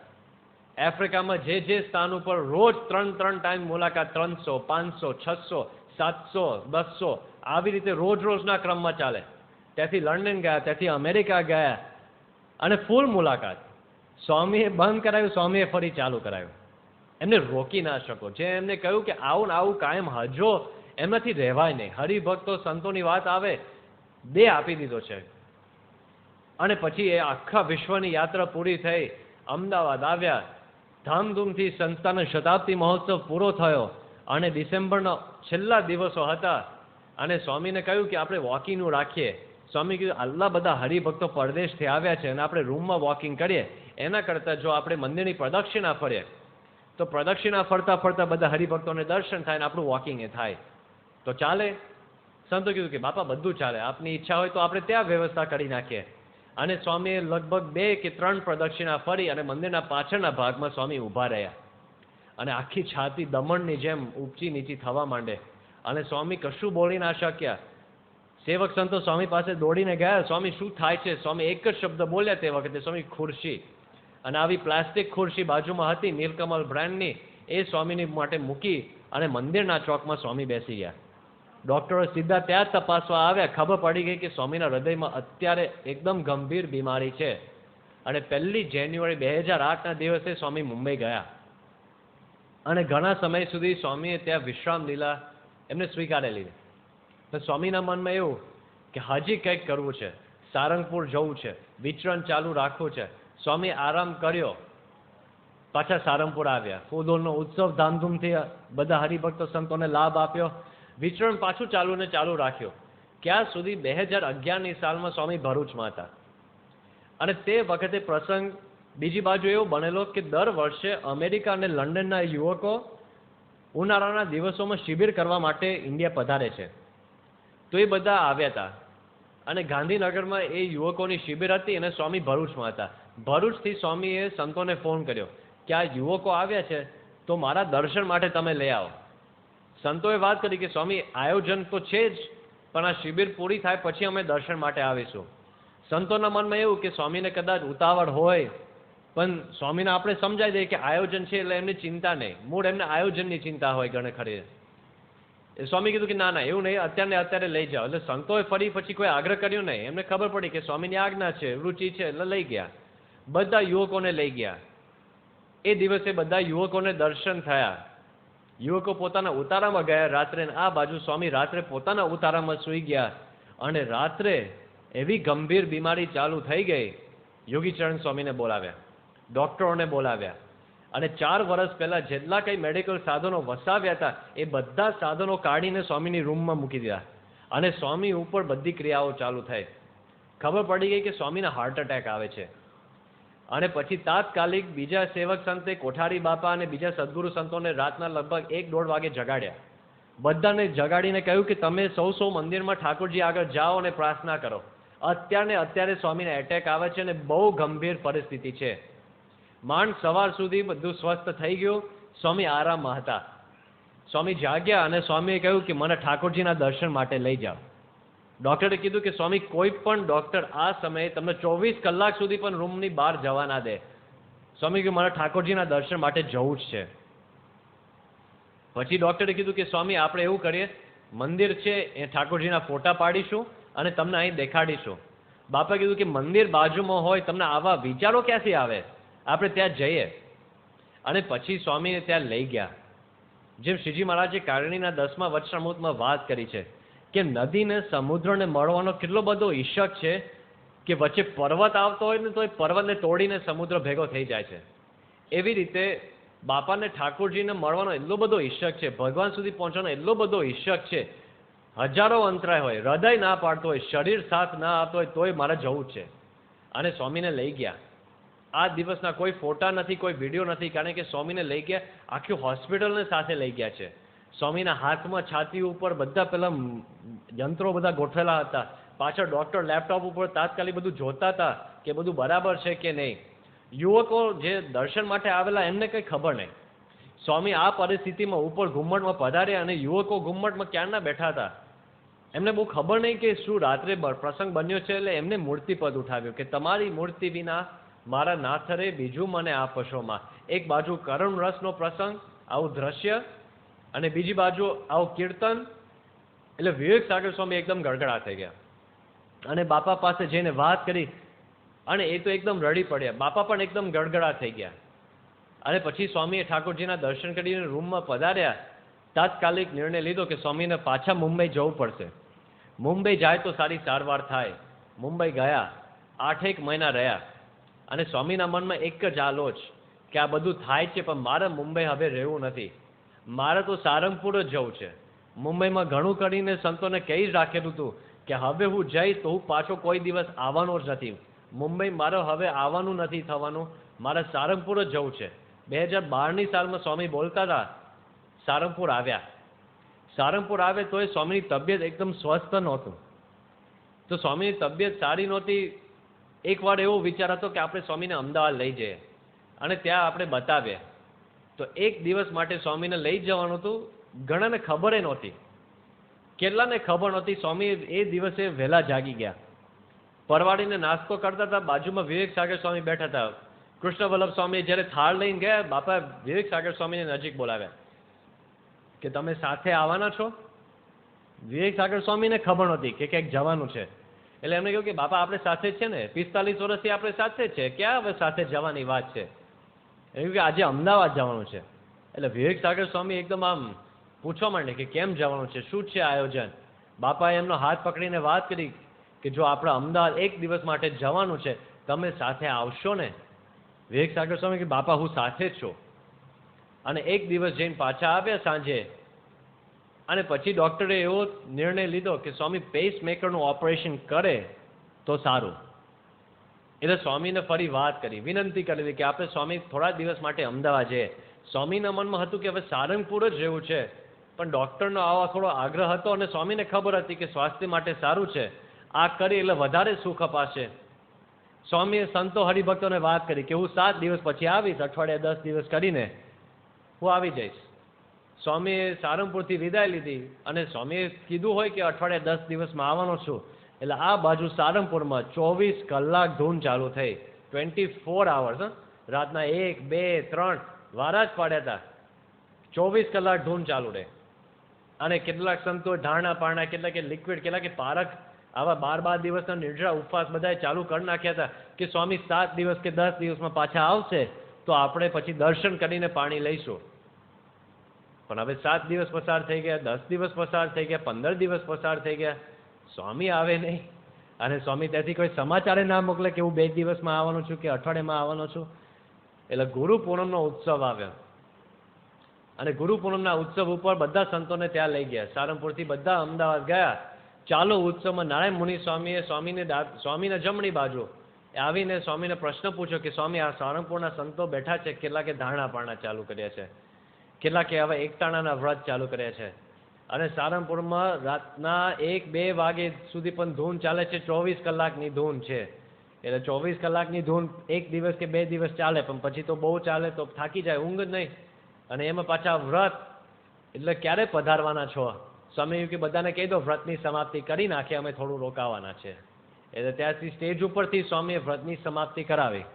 આફ્રિકામાં જે સ્થાન ઉપર રોજ 3 ટાઈમ મુલાકાત, 300, 500, 600, 700, 200 આવી રીતે રોજના ક્રમમાં ચાલે. ત્યાંથી લંડન ગયા, ત્યાંથી અમેરિકા ગયા અને ફૂલ મુલાકાત. સ્વામીએ બંધ કરાવ્યું, સ્વામીએ ફરી ચાલુ કરાવ્યું. એમને રોકી ના શકો. જે એમને કહ્યું કે આવું ને આવું કાયમ હજો, એમનાથી રહેવાય નહીં. હરિભક્તો સંતોની વાત આવે, દેહ આપી દીધો છે. અને પછી એ આખા વિશ્વની યાત્રા પૂરી થઈ, અમદાવાદ આવ્યા, ધામધૂમથી સંસ્થાનો શતાબ્દી મહોત્સવ પૂરો થયો અને ડિસેમ્બરના છેલ્લા દિવસો હતા. અને સ્વામીને કહ્યું કે આપણે વોકિંગનું રાખીએ. સ્વામી કીધું આટલા બધા હરિભક્તો પરદેશથી આવ્યા છે અને આપણે રૂમમાં વોકિંગ કરીએ એના કરતાં જો આપણે મંદિરની પ્રદક્ષિણા ફરીએ તો પ્રદક્ષિણા ફરતા બધા હરિભક્તોને દર્શન થાય ને આપણું વોકિંગ એ થાય તો ચાલે. સંતો કીધું કે બાપા બધું ચાલે, આપની ઈચ્છા હોય તો આપણે ત્યાં વ્યવસ્થા કરી નાખીએ. અને સ્વામીએ લગભગ 2 કે 3 પ્રદક્ષિણા ફરી અને મંદિરના પાછળના ભાગમાં સ્વામી ઊભા રહ્યા અને આખી છાતી દમણની જેમ ઊંચી નીચી થવા માંડે. અને સ્વામી કશું બોલી ના શક્યા. સેવક સંતો સ્વામી પાસે દોડીને ગયા, સ્વામી શું થાય છે? સ્વામી એક જ શબ્દ બોલ્યા તે વખતે, સ્વામી ખુરશી. અને આવી પ્લાસ્ટિક ખુરશી બાજુમાં હતી નીલકમલ બ્રાન્ડની, એ સ્વામીની માટે મૂકી અને મંદિરના ચોકમાં સ્વામી બેસી ગયા. ડૉક્ટરો સીધા ત્યાં જ તપાસવા આવ્યા. ખબર પડી ગઈ કે સ્વામીના હૃદયમાં અત્યારે એકદમ ગંભીર બીમારી છે. અને 1 જાન્યુઆરી 2008ના દિવસે સ્વામી મુંબઈ ગયા અને ઘણા સમય સુધી સ્વામીએ ત્યાં વિશ્રામ લીલા એમને સ્વીકારેલી. તો સ્વામીના મનમાં એવું કે હજી કંઈક કરવું છે, સારંગપુર જવું છે, વિચરણ ચાલુ રાખવું છે. સ્વામી આરામ કર્યો, પાછા સારંગપુર આવ્યા. ફૂલોનો ઉત્સવ ધામધૂમથી બધા હરિભક્તો સંતોને લાભ આપ્યો. વિચરણ પાછું ચાલુ રાખ્યું. ક્યાં સુધી 2011ની સાલમાં સ્વામી ભરૂચમાં હતા. અને તે વખતે પ્રસંગ બીજી બાજુ એવો બનેલો કે દર વર્ષે અમેરિકા અને લંડનના યુવકો ઉનાળાના દિવસોમાં શિબિર કરવા માટે ઇન્ડિયા પધારે છે. તો એ બધા આવ્યા હતા અને ગાંધીનગરમાં એ યુવકોની શિબિર હતી અને સ્વામી ભરૂચમાં હતા. ભરૂચથી સ્વામીએ સંતોને ફોન કર્યો કે આ યુવકો આવ્યા છે તો મારા દર્શન માટે તમે લઈ આવો. સંતોએ વાત કરી કે સ્વામી આયોજન તો છે જ, પણ આ શિબિર પૂરી થાય પછી અમે દર્શન માટે આવીશું. સંતોના મનમાં એવું કે સ્વામીને કદાચ ઉતાવળ હોય, પણ સ્વામીને આપણે સમજાવી દઈએ કે આયોજન છે એટલે એમની ચિંતા નહીં, મૂળ એમને આયોજનની ચિંતા હોય ઘણે ખરી. સ્વામી કીધું કે ના એવું નહીં, અત્યારે લઈ જાઓ. એટલે સંતોએ ફરી પછી કોઈ આગ્રહ કર્યો નહીં. એમને ખબર પડી કે સ્વામીની આજ્ઞા છે, રુચિ છે, એટલે લઈ ગયા. બધા યુવકોને લઈ ગયા. એ દિવસે બધા યુવકોને દર્શન થયા. યુવકો પોતાના ઉતારામાં ગયા રાત્રે. આ બાજુ સ્વામી રાત્રે પોતાના ઉતારામાં સૂઈ ગયા અને રાત્રે એવી ગંભીર બીમારી ચાલુ થઈ ગઈ. યોગીચરણ સ્વામીને બોલાવ્યા, ડૉક્ટરોને બોલાવ્યા અને 4 વર્ષ પહેલા જેટલા કંઈ મેડિકલ સાધનો વસાવ્યા હતા એ બધા સાધનો કાઢીને સ્વામીની રૂમમાં મૂકી દીધા અને સ્વામી ઉપર બધી ક્રિયાઓ ચાલુ થઈ. ખબર પડી ગઈ કે સ્વામીને હાર્ટ એટેક આવે છે. અને પછી તાત્કાલિક બીજા સેવક સંતે કોઠારી બાપા અને બીજા સદગુરુ સંતોને રાતના લગભગ 1-1.5 વાગે જગાડ્યા. બધાને જગાડીને કહ્યું કે તમે સૌ મંદિરમાં ઠાકોરજી આગળ જાઓ અને પ્રાર્થના કરો. અત્યારે સ્વામીને એટેક આવે છે અને બહુ ગંભીર પરિસ્થિતિ છે. માંડ સવાર સુધી બધું સ્વસ્થ થઈ ગયું. સ્વામી આરામમાં હતા. સ્વામી જાગ્યા અને સ્વામીએ કહ્યું કે મને ઠાકોરજીના દર્શન માટે લઈ જાઓ. ડૉક્ટરે કીધું કે સ્વામી કોઈ પણ ડૉક્ટર આ સમયે તમને 24 કલાક સુધી પણ રૂમની બહાર જવા ના દે. સ્વામી કહ્યું મને ઠાકોરજીના દર્શન માટે જવું જ છે. પછી ડૉક્ટરે કીધું કે સ્વામી આપણે એવું કરીએ, મંદિર છે એ ઠાકોરજીના ફોટા પાડીશું અને તમને અહીં દેખાડીશું. બાપા કીધું કે મંદિર બાજુમાં હોય, તમને આવા વિચારો ક્યાંથી આવે? આપણે ત્યાં જઈએ. અને પછી સ્વામીને ત્યાં લઈ ગયા. જેમ શ્રીજી મહારાજે કારણીના 10મા વચનામૃતમાં વાત કરી છે કે નદીને સમુદ્રને મળવાનો કેટલો બધો ઈશક છે કે વચ્ચે પર્વત આવતો હોય ને તો એ પર્વતને તોડીને સમુદ્ર ભેગો થઈ જાય છે. એવી રીતે બાપાને ઠાકોરજીને મળવાનો એટલો બધો ઈશક છે, ભગવાન સુધી પહોંચવાનો એટલો બધો ઈશક છે. હજારો અંતરાય હોય, હૃદય ના પાડતો હોય, શરીર સાથ ના આપતો હોય તોય મારે જવું જ છે. અને સ્વામીને લઈ ગયા આ દિવસના કોઈ ફોટા નથી, કોઈ વિડીયો નથી, કારણ કે સ્વામીને લઈ ગયા, આખી હોસ્પિટલને સાથે લઈ ગયા છે. સ્વામીના હાથમાં, છાતી ઉપર બધા પેલા યંત્રો બધા ગોઠવેલા હતા. પાછળ ડૉક્ટર લેપટોપ ઉપર તાત્કાલિક બધું જોતા હતા કે બધું બરાબર છે કે નહીં. યુવકો જે દર્શન માટે આવેલા એમને કંઈ ખબર નહીં. સ્વામી આ પરિસ્થિતિમાં ઉપર ઘુમ્મટમાં પધાર્યા અને યુવકો ઘુમ્મટમાં ક્યારના બેઠા હતા. એમને બહુ ખબર નહીં કે શું રાત્રે પ્રસંગ બન્યો છે. એટલે એમને મૂર્તિપદ ઉઠાવ્યું કે તમારી મૂર્તિ વિના મારા નાથરે બીજું મને આપશોમાં. એક બાજુ કરુણ રસનો પ્રસંગ, આવું દ્રશ્ય, અને બીજી બાજુ આવું કીર્તન. એટલે વિવેક સાગર સ્વામી એકદમ ગડગડા થઈ ગયા અને બાપા પાસે જઈને વાત કરી અને એ તો એકદમ રડી પડ્યા. બાપા પણ એકદમ ગડગડા થઈ ગયા. અને પછી સ્વામીએ ઠાકોરજીના દર્શન કરીને રૂમમાં પધાર્યા. તાત્કાલિક નિર્ણય લીધો કે સ્વામીને પાછા મુંબઈ જવું પડશે. મુંબઈ જાય તો સારી સારવાર થાય. મુંબઈ ગયા, 8 મહિના રહ્યા અને સ્વામીના મનમાં એક જ આલોચ કે આ બધું થાય છે પણ મારે મુંબઈ હવે રહેવું નથી, મારે તો સારંગપુર જ જવું છે. મુંબઈમાં ઘણું કરીને સંતોને કહી જ રાખેલું હતું કે હવે હું જઈશ તો હું પાછો કોઈ દિવસ આવવાનો જ નથી. મુંબઈ મારે હવે આવવાનું નથી થવાનું, મારે સારંગપુર જ જવું છે. 2012ની સાલમાં સ્વામી બોલતા હતા. સારંગપુર આવ્યા. સારંગપુર આવે તો એ સ્વામીની તબિયત એકદમ સ્વસ્થ નહોતું. તો સ્વામીની તબિયત સારી નહોતી. એકવાર એવો વિચાર હતો કે આપણે સ્વામીને અમદાવાદ લઈ જઈએ અને ત્યાં આપણે બતાવીએ. તો એક દિવસ માટે સ્વામીને લઈ જવાનું હતું. ઘણાને ખબર નહોતી, કેટલાને ખબર નહોતી. સ્વામી એ દિવસે વહેલા જાગી ગયા, પરવાડીને નાસ્તો કરતા હતા. બાજુમાં વિવેક સાગર સ્વામી બેઠા હતા. કૃષ્ણ વલ્લભ સ્વામી જ્યારે થાળ લઈને ગયા, બાપા વિવેક સાગર સ્વામીને નજીક બોલાવ્યા કે તમે સાથે આવવાના છો? વિવેક સાગર સ્વામીને ખબર નહોતી કે ક્યાંક જવાનું છે. એટલે એમને કહ્યું કે બાપા આપણે સાથે જ છે ને, 45 વર્ષથી આપણે સાથે જ છે, ક્યાં હવે સાથે જવાની વાત છે? એવું કે આજે અમદાવાદ જવાનું છે. એટલે વિવેક સાગર સ્વામી એકદમ આમ પૂછવા માંડે કે કેમ જવાનું છે, શું છે આયોજન? બાપાએ એમનો હાથ પકડીને વાત કરી કે જો આપણે અમદાવાદ એક દિવસ માટે જવાનું છે, તમે સાથે આવશો ને? વિવેક સાગર સ્વામી કે બાપા હું સાથે જ છું. અને એક દિવસ જઈને પાછા આવ્યા સાંજે. અને પછી ડૉક્ટરે એવો નિર્ણય લીધો કે સ્વામી પેસમેકરનું ઓપરેશન કરે તો સારું. એટલે સ્વામીને ફરી વાત કરી, વિનંતી કરી કે આપણે સ્વામી થોડા દિવસ માટે અમદાવાદ જઈએ. સ્વામીના મનમાં હતું કે હવે સારંગપુર જ રહેવું છે, પણ ડૉક્ટરનો આવો થોડો આગ્રહ હતો અને સ્વામીને ખબર હતી કે સ્વાસ્થ્ય માટે સારું છે, આ કરી એટલે વધારે સુખ અપાશે. સ્વામીએ સંતો હરિભક્તોને વાત કરી કે હું 7 દિવસ પછી આવીશ, અઠવાડિયા 10 દિવસ કરીને હું આવી જઈશ. સ્વામીએ સારંગપુરથી વિદાય લીધી અને સ્વામીએ કીધું હોય કે અઠવાડિયા 10 દિવસમાં આવવાનો છું. એટલે આ બાજુ સારંગપુરમાં 24 કલાક ધૂન ચાલુ થઈ. 24 hours, રાતના 1, 2, 3 વારા જ પાડ્યા હતા. 24 કલાક ધૂન ચાલુ રહે. અને કેટલાક સંતો ઢારણા પારણા, કેટલાક લિક્વિડ, કેટલાક પારક, આવા 12 દિવસના નિર્જળા ઉપવાસ બધાએ ચાલુ કરી નાખ્યા હતા કે સ્વામી 7 દિવસ કે 10 દિવસમાં પાછા આવશે તો આપણે પછી દર્શન કરીને પાણી લઈશું. પણ હવે 7 દિવસ પસાર થઈ ગયા, 10 દિવસ પસાર થઈ ગયા, 15 દિવસ પસાર થઈ ગયા, સ્વામી આવે નહીં. અને સ્વામી ત્યાંથી કોઈ સમાચારે ના મોકલે કે હું 2 દિવસમાં આવવાનો છું કે અઠવાડિયામાં આવવાનો છું. એટલે ગુરુ પૂનમનો ઉત્સવ આવ્યો અને ગુરુ પૂનમના ઉત્સવ ઉપર બધા સંતોને ત્યાં લઈ ગયા. સારંગપુરથી બધા અમદાવાદ ગયા. ચાલો ઉત્સવમાં નારાયણ મુનિ સ્વામીએ સ્વામીને જમણી બાજુ આવીને સ્વામીને પ્રશ્ન પૂછ્યો કે સ્વામી આ સારંગપુરના સંતો બેઠા છે, કેટલાકે ધારણા પારણા ચાલુ કર્યા છે, કેટલાકે હવે એકટાણાના વ્રત ચાલુ કર્યા છે, અને સારંગપુરમાં રાતના 1-2 વાગે સુધી પણ ધૂન ચાલે છે. 24 કલાકની ધૂન છે. એટલે 24 કલાકની ધૂન એક દિવસ કે 2 દિવસ ચાલે, પણ પછી તો બહુ ચાલે તો થાકી જાય, ઊંઘ જ નહીં. અને એમાં પાછા વ્રત, એટલે ક્યારે પધારવાના છો? સ્વામી કે બધાને કહી દો વ્રતની સમાપ્તિ કરી નાખે, અમે થોડું રોકાવાના છે. એટલે ત્યાંથી સ્ટેજ ઉપરથી સ્વામીએ વ્રતની સમાપ્તિ કરાવી.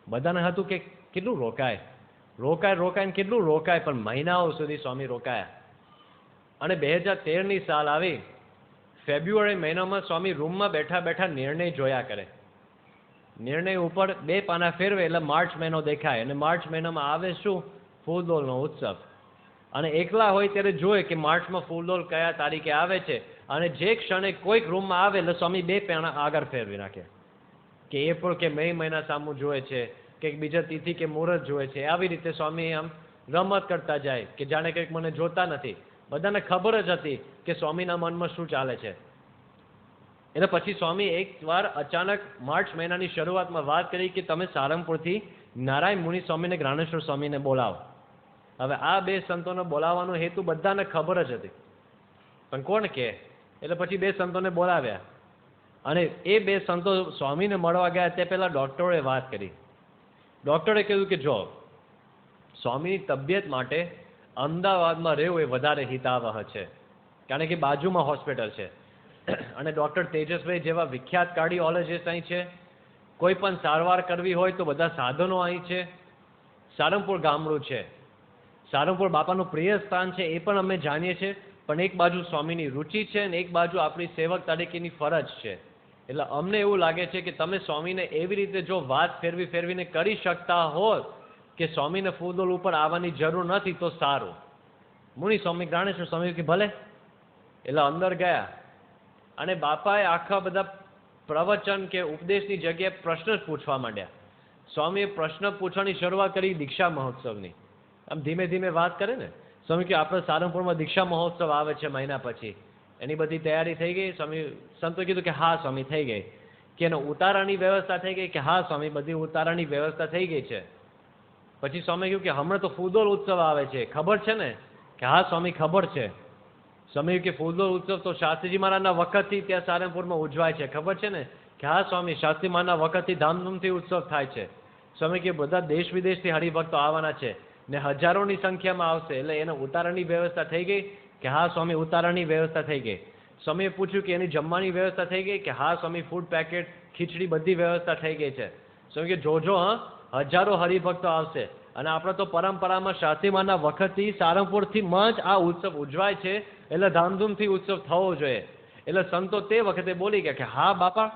બધાને હતું કે કેટલું રોકાય કેટલું રોકાય, પણ મહિનાઓ સુધી સ્વામી રોકાયા. અને 2013ની સાલ આવી. ફેબ્રુઆરી મહિનામાં સ્વામી રૂમમાં બેઠા બેઠા નિર્ણય જોયા કરે. નિર્ણય ઉપર 2 પાના ફેરવે એટલે માર્ચ મહિનો દેખાય. અને માર્ચ મહિનામાં આવે શું? ફૂલદોલનો ઉત્સવ. અને એકલા હોય ત્યારે જોયે કે માર્ચમાં ફૂલદોલ કયા તારીખે આવે છે. અને જે ક્ષણે કોઈક રૂમમાં આવે એટલે સ્વામી 2 પાના આગળ ફેરવી નાખે કે એપ્રિલ કે મે મહિના સામું જોવે છે, કે બીજા તિથિ કે મુહૂર્ત જોવે છે. આવી રીતે સ્વામી આમ રમત કરતા જાય કે જાણે કંઈક મને જોતા નથી. બધાને ખબર જ હતી કે સ્વામીના મનમાં શું ચાલે છે. એટલે પછી સ્વામી એક વાર અચાનક માર્ચ મહિનાની શરૂઆતમાં વાત કરી કે તમે સારંગપુરથી નારાયણ મુનિ સ્વામીને જ્ઞાનેશ્વર સ્વામીને બોલાવો. હવે આ બે સંતોને બોલાવવાનો હેતુ બધાને ખબર જ હતી, પણ કોણ કે, એટલે પછી બે સંતોને બોલાવ્યા અને એ બે સંતો સ્વામીને મળવા ગયા તે પહેલા ડોક્ટરોએ વાત કરી. ડોક્ટરે કહ્યું કે જો સ્વામીની તબિયત માટે અમદાવાદમાં રહેવું એ વધારે હિતાવહ છે, કારણ કે બાજુમાં હોસ્પિટલ છે અને ડૉક્ટર તેજસભાઈ જેવા વિખ્યાત કાર્ડિયોલોજિસ્ટ અહીં છે. કોઈ પણ સારવાર કરવી હોય તો બધા સાધનો અહીં છે. સારંગપુર ગામડું છે, સારંગપુર બાપાનું પ્રિય સ્થાન છે એ પણ અમે જાણીએ છીએ, પણ એક બાજુ સ્વામીની રુચિ છે અને એક બાજુ આપણી સેવક તરીકેની ફરજ છે. એટલે અમને એવું લાગે છે કે તમે સ્વામીને એવી રીતે જો વાત ફેરવીને કરી શકતા હો કે સ્વામીને ફૂલદોલ ઉપર આવવાની જરૂર નથી તો સારું. મુનિ સ્વામી જ્ઞાનેશ્વર સ્વામી કે ભલે. એટલે અંદર ગયા અને બાપાએ આખા બધા પ્રવચન કે ઉપદેશની જગ્યાએ પ્રશ્ન જ પૂછવા માંડ્યા. સ્વામીએ પ્રશ્ન પૂછવાની શરૂઆત કરી દીક્ષા મહોત્સવની. આમ ધીમે ધીમે વાત કરે ને. સ્વામી કે આપણે સારંગપુરમાં દીક્ષા મહોત્સવ આવે છે મહિના પછી, એની બધી તૈયારી થઈ ગઈ? સ્વામી સંતોએ કીધું કે હા સ્વામી થઈ ગઈ. કે એનો ઉતારાની વ્યવસ્થા થઈ ગઈ? કે હા સ્વામી બધી ઉતારાની વ્યવસ્થા થઈ ગઈ છે. પછી સ્વામી કહ્યું કે હમણાં તો ફૂલદોલ ઉત્સવ આવે છે, ખબર છે ને? કે હા સ્વામી ખબર છે. સ્વામી કે ફૂલદોલ ઉત્સવ તો શાસ્ત્રીજી મહારાજના વખતથી ત્યાં સારંગપુરમાં ઉજવાય છે, ખબર છે ને? કે હા સ્વામી શાસ્ત્રી મહારાજના વખતથી ધામધૂમથી ઉત્સવ થાય છે. સ્વામી કે બધા દેશ વિદેશથી હરિભક્તો આવવાના છે ને હજારોની સંખ્યામાં આવશે, એટલે એને ઉતારાની વ્યવસ્થા થઈ ગઈ? કે હા સ્વામી ઉતારાની વ્યવસ્થા થઈ ગઈ. સ્વામીએ પૂછ્યું કે એની જમવાની વ્યવસ્થા થઈ ગઈ? કે હા સ્વામી ફૂડ પેકેટ ખીચડી બધી વ્યવસ્થા થઈ ગઈ છે. સ્વામી કે જોજો હા હજારો હરિભક્તો આવશે અને આપણે તો પરંપરામાં શાસ્ત્રીમાના વખતથી સારંગપુરથી જ આ ઉત્સવ ઉજવાય છે, એટલે ધામધૂમથી ઉત્સવ થવો જોઈએ. એટલે સંતો તે વખતે બોલી ગયા કે હા બાપા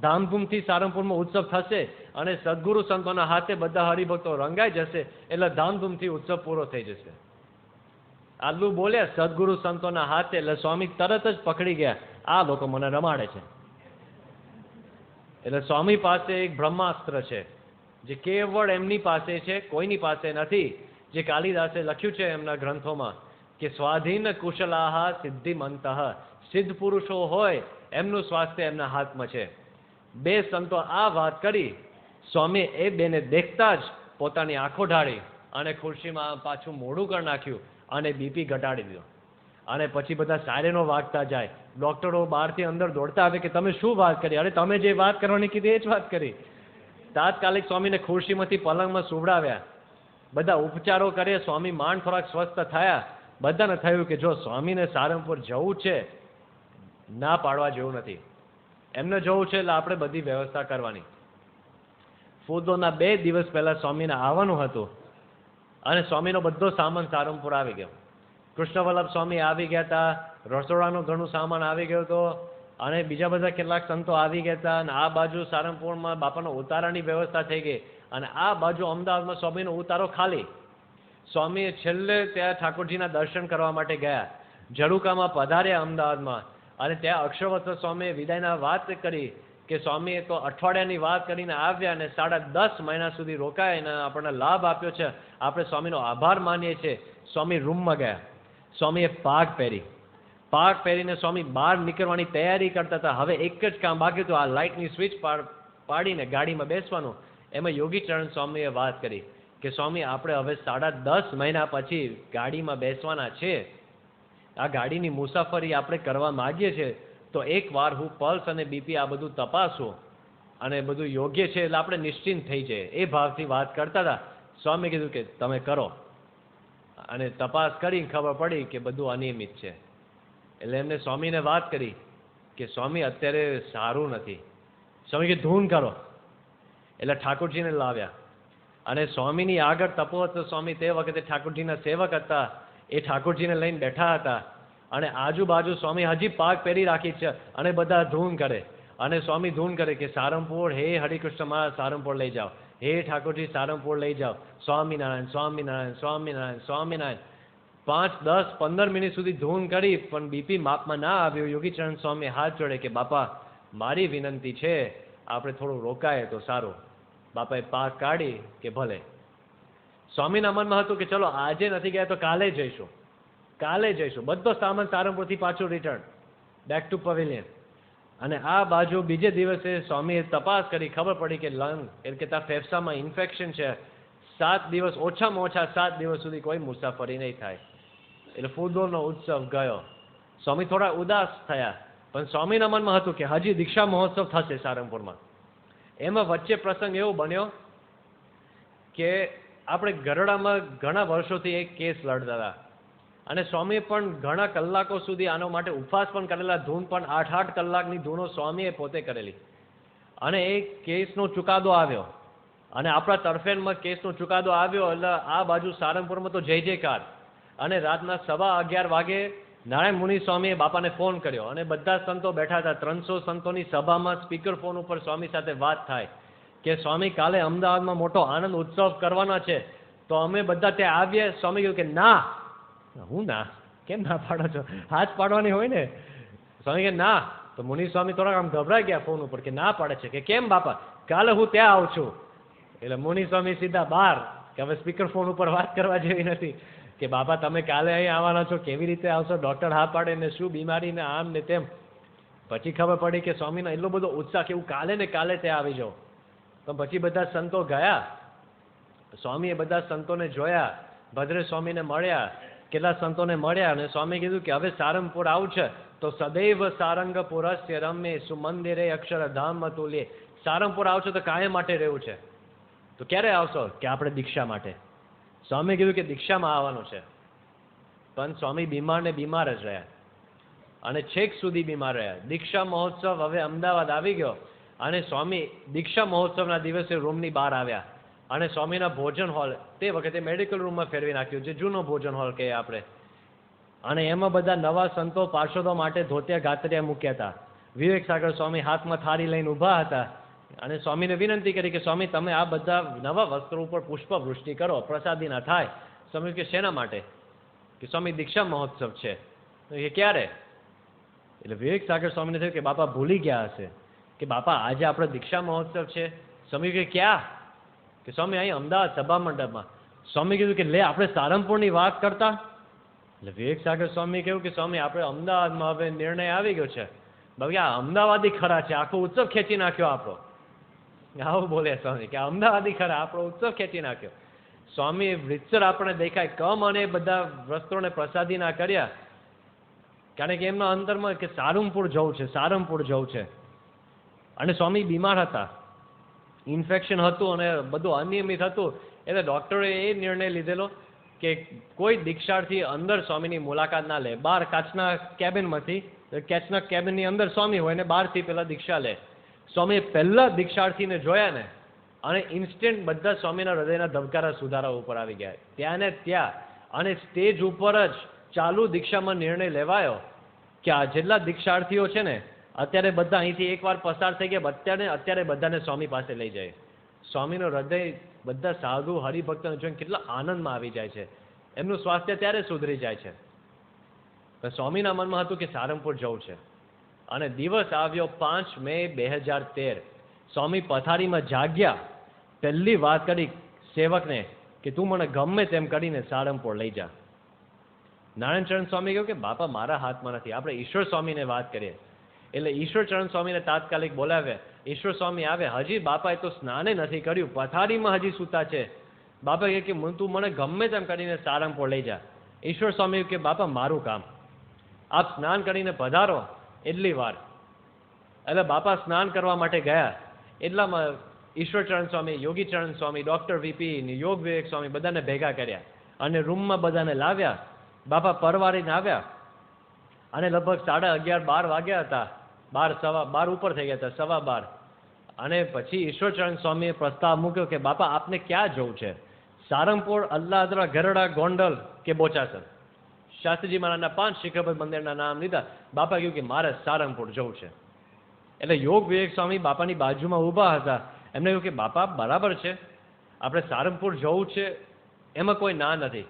ધામધૂમથી સારંગપુરમાં ઉત્સવ થશે અને સદગુરુ સંતોના હાથે બધા હરિભક્તો રંગાઈ જશે, એટલે ધામધૂમથી ઉત્સવ પૂરો થઈ જશે. આટલું બોલ્યા સદગુરુ સંતોના હાથે, એટલે સ્વામી તરત જ પકડી ગયા, આ લોકો મને રમાડે છે. એટલે સ્વામી પાસે એક બ્રહ્માસ્ત્ર છે જે કેવળ એમની પાસે છે, કોઈની પાસે નથી. જે કાલિદાસે લખ્યું છે એમના ગ્રંથોમાં કે સ્વાધીન કુશલાહ સિદ્ધિમંતઃ, સિદ્ધ પુરુષો હોય એમનું સ્વાસ્થ્ય એમના હાથમાં છે. બે સંતો આ વાત કરી. સ્વામી એ બેને દેખતા જ પોતાની આંખો ઢાળી અને ખુરશીમાં પાછું મોઢું કરી નાખ્યું અને બીપી ઘટાડી દીધો. અને પછી બધા સાયરનો વાગતા જાય, ડોક્ટરો બહારથી અંદર દોડતા આવે કે તમે શું વાત કરી? અરે તમે જે વાત કરવાની કીધી એ જ વાત કરી. તાત્કાલિક સ્વામીને ખુરશીમાંથી પલંગમાં સુવડાવ્યા, બધા ઉપચારો કર્યા. સ્વામી માંડ થોડાક સ્વસ્થ થયા. બધાને થયું કે જો સ્વામીને સારંગપુર જવું છે, ના પાડવા જેવું નથી. એમને જવું છે એટલે આપણે બધી વ્યવસ્થા કરવાની. ફૂલદોલના 2 દિવસ પહેલા સ્વામીને આવવાનું હતું અને સ્વામીનો બધો સામાન સારંગપુર આવી ગયો. કૃષ્ણવલ્લભ સ્વામી આવી ગયા હતા, રસોડાનું ઘણું સામાન આવી ગયો હતો અને બીજા બધા કેટલાક સંતો આવી ગયા હતા. અને આ બાજુ સારંગપુરમાં બાપાનો ઉતારાની વ્યવસ્થા થઈ ગઈ અને આ બાજુ અમદાવાદમાં સ્વામીનો ઉતારો ખાલી. સ્વામીએ છેલ્લે ત્યાં ઠાકોરજીના દર્શન કરવા માટે ગયા, જડુકામાં પધાર્યા અમદાવાદમાં અને ત્યાં અક્ષરવત્સ સ્વામીએ વિદાયના વાત કરી કે સ્વામીએ તો અઠવાડિયાની વાત કરીને આવ્યા અને 10.5 મહિના સુધી રોકાય અને આપણને લાભ આપ્યો છે, આપણે સ્વામીનો આભાર માનીએ છીએ. સ્વામી રૂમમાં ગયા. સ્વામીએ પાઘ પહેરીને સ્વામી બહાર નીકળવાની તૈયારી કરતા હતા. હવે એક જ કામ બાકી હતું, આ લાઇટની સ્વિચ પાડીને ગાડીમાં બેસવાનું. એમાં યોગીચરણ સ્વામીએ વાત કરી કે સ્વામી આપણે હવે 10.5 મહિના પછી ગાડીમાં બેસવાના છે, આ ગાડીની મુસાફરી આપણે કરવા માગીએ છીએ, તો એકવાર હું પલ્સ અને બીપી આ બધું તપાસું અને બધું યોગ્ય છે એટલે આપણે નિશ્ચિંત થઈ જઈએ. એ ભાવથી વાત કરતા હતા. સ્વામી કીધું કે તમે કરો. અને તપાસ કરીને ખબર પડી કે બધું અનિયમિત છે. એટલે એમને સ્વામીને વાત કરી કે સ્વામી અત્યારે સારું નથી. સ્વામી કે ધૂન કરો. એટલે ઠાકોરજીને લાવ્યા અને સ્વામીની આગળ તપોવત સ્વામી તે વખતે ઠાકોરજીના સેવક હતા, એ ઠાકોરજીને લઈને બેઠા હતા અને આજુબાજુ સ્વામી હજી પાઘ પહેરી રાખી છે અને બધા ધૂન કરે અને સ્વામી ધૂન કરે કે સારંગપુર હે હરિકૃષ્ણ મહારાજ સારંગપુર લઈ જાઓ, હે ઠાકોરજી સારંગપુર લઈ જાઓ, સ્વામિનારાયણ સ્વામિનારાયણ સ્વામિનારાયણ સ્વામિનારાયણ. 5, 10, 15 મિનિટ સુધી ધૂન કરી પણ બીપી માપમાં ના આવ્યું. યોગીચરણ સ્વામી હાથ જોડે કે બાપા મારી વિનંતી છે, આપણે થોડું રોકાય તો સારું. બાપાએ પાક કાઢી કે ભલે. સ્વામીના મનમાં હતું કે ચલો આજે નથી ગયા તો કાલે જઈશું. બધો સામાન સારંગપુરથી પાછું રિટર્ન બેક ટુ પવેલિયન. અને આ બાજુ બીજે દિવસે સ્વામીએ તપાસ કરી, ખબર પડી કે લંગ એટલે કે તારા ફેફસામાં ઇન્ફેક્શન છે. 7 દિવસ, ઓછામાં ઓછા 7 દિવસ સુધી કોઈ મુસાફરી નહીં થાય. એટલે ફૂલદોરનો ઉત્સવ ગયો. સ્વામી થોડા ઉદાસ થયા, પણ સ્વામીના મનમાં હતું કે હજી દીક્ષા મહોત્સવ થશે સારંગપુરમાં. એમાં વચ્ચે પ્રસંગ એવો બન્યો કે આપણે ગરડામાં ઘણા વર્ષોથી એક કેસ લડતા હતા અને સ્વામીએ પણ ઘણા કલાકો સુધી આનો માટે ઉપવાસ પણ કરેલા, ધૂન પણ 8-8 કલાકની ધૂનો સ્વામીએ પોતે કરેલી. અને એ કેસનો ચુકાદો આવ્યો અને આપણા તરફેણમાં કેસનો ચુકાદો આવ્યો એટલે આ બાજુ સારંગપુરમાં તો જય જયકાર. અને રાતના 11:15 વાગે નારાયણ મુનિ સ્વામીએ બાપાને ફોન કર્યો અને બધા સંતો બેઠા હતા. 300 સંતોની સભામાં સ્પીકર ફોન ઉપર સ્વામી સાથે વાત થાય કે સ્વામી કાલે અમદાવાદમાં મોટો આનંદ ઉત્સવ કરવાના છે, તો અમે બધા ત્યાં આવીએ. સ્વામી કહ્યું કે ના. હું ના? કેમ ના પાડો છો? હાથ પાડવાની હોય ને. સ્વામી કે ના. તો મુનિ સ્વામી થોડાક આમ ગભરાઈ ગયા ફોન ઉપર કે ના પાડે છે. કે કેમ બાપા? કાલે હું ત્યાં આવું છું. એટલે મુનિ સ્વામી સીધા બહાર, કે હવે સ્પીકર ફોન ઉપર વાત કરવા જેવી નથી, કે બાપા તમે કાલે અહીં આવવાના છો, કેવી રીતે આવશો? ડૉક્ટર હા પાડે ને શું બીમારી ને આમ ને તેમ. પછી ખબર પડી કે સ્વામીનો એટલો બધો ઉત્સાહ કે હું કાલે ને કાલે ત્યાં આવી જાઉં. તો પછી બધા સંતો ગયા. સ્વામીએ બધા સંતોને જોયા, ભદ્રે સ્વામીને મળ્યા, કેટલા સંતોને મળ્યા અને સ્વામી કીધું કે હવે સારંગપુર આવું છે તો સદૈવ સારંગપુરસ્ય રમ્ય સુમંદિરે અક્ષરધામ તુલ્ય. સારંગપુર આવશો તો કાયમ માટે રહેવું છે. તો ક્યારે આવશો? કે આપણે દીક્ષા માટે. સ્વામી કીધું કે દીક્ષામાં આવવાનું છે. પણ સ્વામી બીમાર ને બીમાર જ રહ્યા અને છેક સુધી બીમાર રહ્યા. દીક્ષા મહોત્સવ હવે અમદાવાદ આવી ગયો અને સ્વામી દીક્ષા મહોત્સવના દિવસે રૂમની બહાર આવ્યા અને સ્વામીના ભોજન હોલ તે વખતે મેડિકલ રૂમમાં ફેરવી નાખ્યું, જે જૂનો ભોજન હોલ કહીએ આપણે. અને એમાં બધા નવા સંતો પાર્ષદો માટે ધોતિયા ગાત્રિયા મૂક્યા હતા. વિવેક સાગર સ્વામી હાથમાં થાળી લઈને ઊભા હતા અને સ્વામીને વિનંતી કરી કે સ્વામી તમે આ બધા નવા વસ્ત્રો ઉપર પુષ્પવૃષ્ટિ કરો, પ્રસાદી ના થાય. સ્વામી કે શેના માટે? કે સ્વામી દીક્ષા મહોત્સવ છે. એ ક્યારે? એટલે વિવેક સાગર સ્વામીને થયું કે બાપા ભૂલી ગયા હશે કે બાપા આજે આપણે દીક્ષા મહોત્સવ છે. સ્વામી કે ક્યાં? કે સ્વામી અહીં અમદાવાદ સભા મંડપમાં. સ્વામી કીધું કે લે આપણે સારંગપુરની વાત કરતા. એટલે વિવેક સાગર સ્વામી કહ્યું કે સ્વામી આપણે અમદાવાદમાં હવે નિર્ણય આવી ગયો છે. બાકી આ અમદાવાદી ખરા છે, આખો ઉત્સવ ખેંચી નાખ્યો આપણો. આવું બોલે સ્વામી કે અમદાવાદી ખરા, આપણો ઉત્સવ ખેંચી નાખ્યો. સ્વામી રીતસર આપણે દેખાય કમ અને બધા વસ્ત્રોને પ્રસાદી ના કર્યા, કારણ કે એમના અંતરમાં કે સારંગપુર જવું છે, સારંગપુર જવું છે. અને સ્વામી બીમાર હતા, ઇન્ફેક્શન હતું અને બધું અનિયમિત હતું. એટલે ડૉક્ટરે એ નિર્ણય લીધેલો કે કોઈ દીક્ષાર્થી અંદર સ્વામીની મુલાકાત ના લે. બહાર કાચના કેબિનમાંથી, કાચના કેબિનની અંદર સ્વામી હોય ને બહારથી પેલા દીક્ષા લે. સ્વામીએ પહેલા દીક્ષાર્થીને જોયા ને અને ઇન્સ્ટન્ટ બધા સ્વામીના હૃદયના ધબકારા સુધારા ઉપર આવી ગયા ત્યાં ને ત્યાં. અને સ્ટેજ ઉપર જ ચાલુ દીક્ષામાં નિર્ણય લેવાયો કે આ જેટલા દીક્ષાર્થીઓ છે ને અત્યારે બધા અહીંથી એકવાર પસાર થઈ ગયા, અત્યારે બધાને સ્વામી પાસે લઈ જાય. સ્વામીનું હૃદય બધા સાધુ હરિભક્તોને જોઈને કેટલા આનંદમાં આવી જાય છે. એમનું સ્વાસ્થ્ય ત્યારે સુધરી જાય છે. પણ સ્વામીના મનમાં હતું કે સારંગપુર જવું છે. અને દિવસ આવ્યો 5 મે 2013. સ્વામી પથારીમાં જાગ્યા, પહેલી વાત કરી સેવકને કે તું મને ગમે તેમ કરીને સારંગપુર લઈ જા. નારાયણચરણ સ્વામી કહ્યું કે બાપા મારા હાથમાં નથી, આપણે ઈશ્વર સ્વામીને વાત કરીએ. એટલે ઈશ્વરચરણ સ્વામીને તાત્કાલિક બોલાવ્યા. ઈશ્વર સ્વામી આવે, હજી બાપાએ તો સ્નાને નથી કર્યું, પથારીમાં હજી સૂતા છે. બાપા કહે કે તું મને ગમે તેમ કરીને સારંગપુર લઈ જા. ઈશ્વર સ્વામી કે બાપા મારું કામ, આપ સ્નાન કરીને પધારો એટલી વાર. એટલે બાપા સ્નાન કરવા માટે ગયા. એટલામાં ઈશ્વરચરણ સ્વામી, યોગીચરણ સ્વામી, ડૉક્ટર વીપી, યોગ વિવેક સ્વામી બધાને ભેગા કર્યા અને રૂમમાં બધાને લાવ્યા. બાપા પરવારીને આવ્યા અને લગભગ 11:30-12 વાગ્યા હતા. 12 ઉપર થઈ ગયા હતા, 12:15. અને પછી ઈશ્વરચરણ સ્વામીએ પ્રસ્તાવ મૂક્યો કે બાપા આપને ક્યાં જવું છે? સારંગપુર, અલ્લાદરા, ગરડા, ગોંડલ કે બોચાસર? શાસ્ત્રીજી મહારાજના 5 શિખરબદ્ધ મંદિરના નામ લીધા. બાપા કહ્યું કે મારે સારંગપુર જવું છે. એટલે યોગ વિવેક સ્વામી બાપાની બાજુમાં ઊભા હતા. એમને કહ્યું કે બાપા બરાબર છે, આપણે સારંગપુર જવું છે, એમાં કોઈ ના નથી.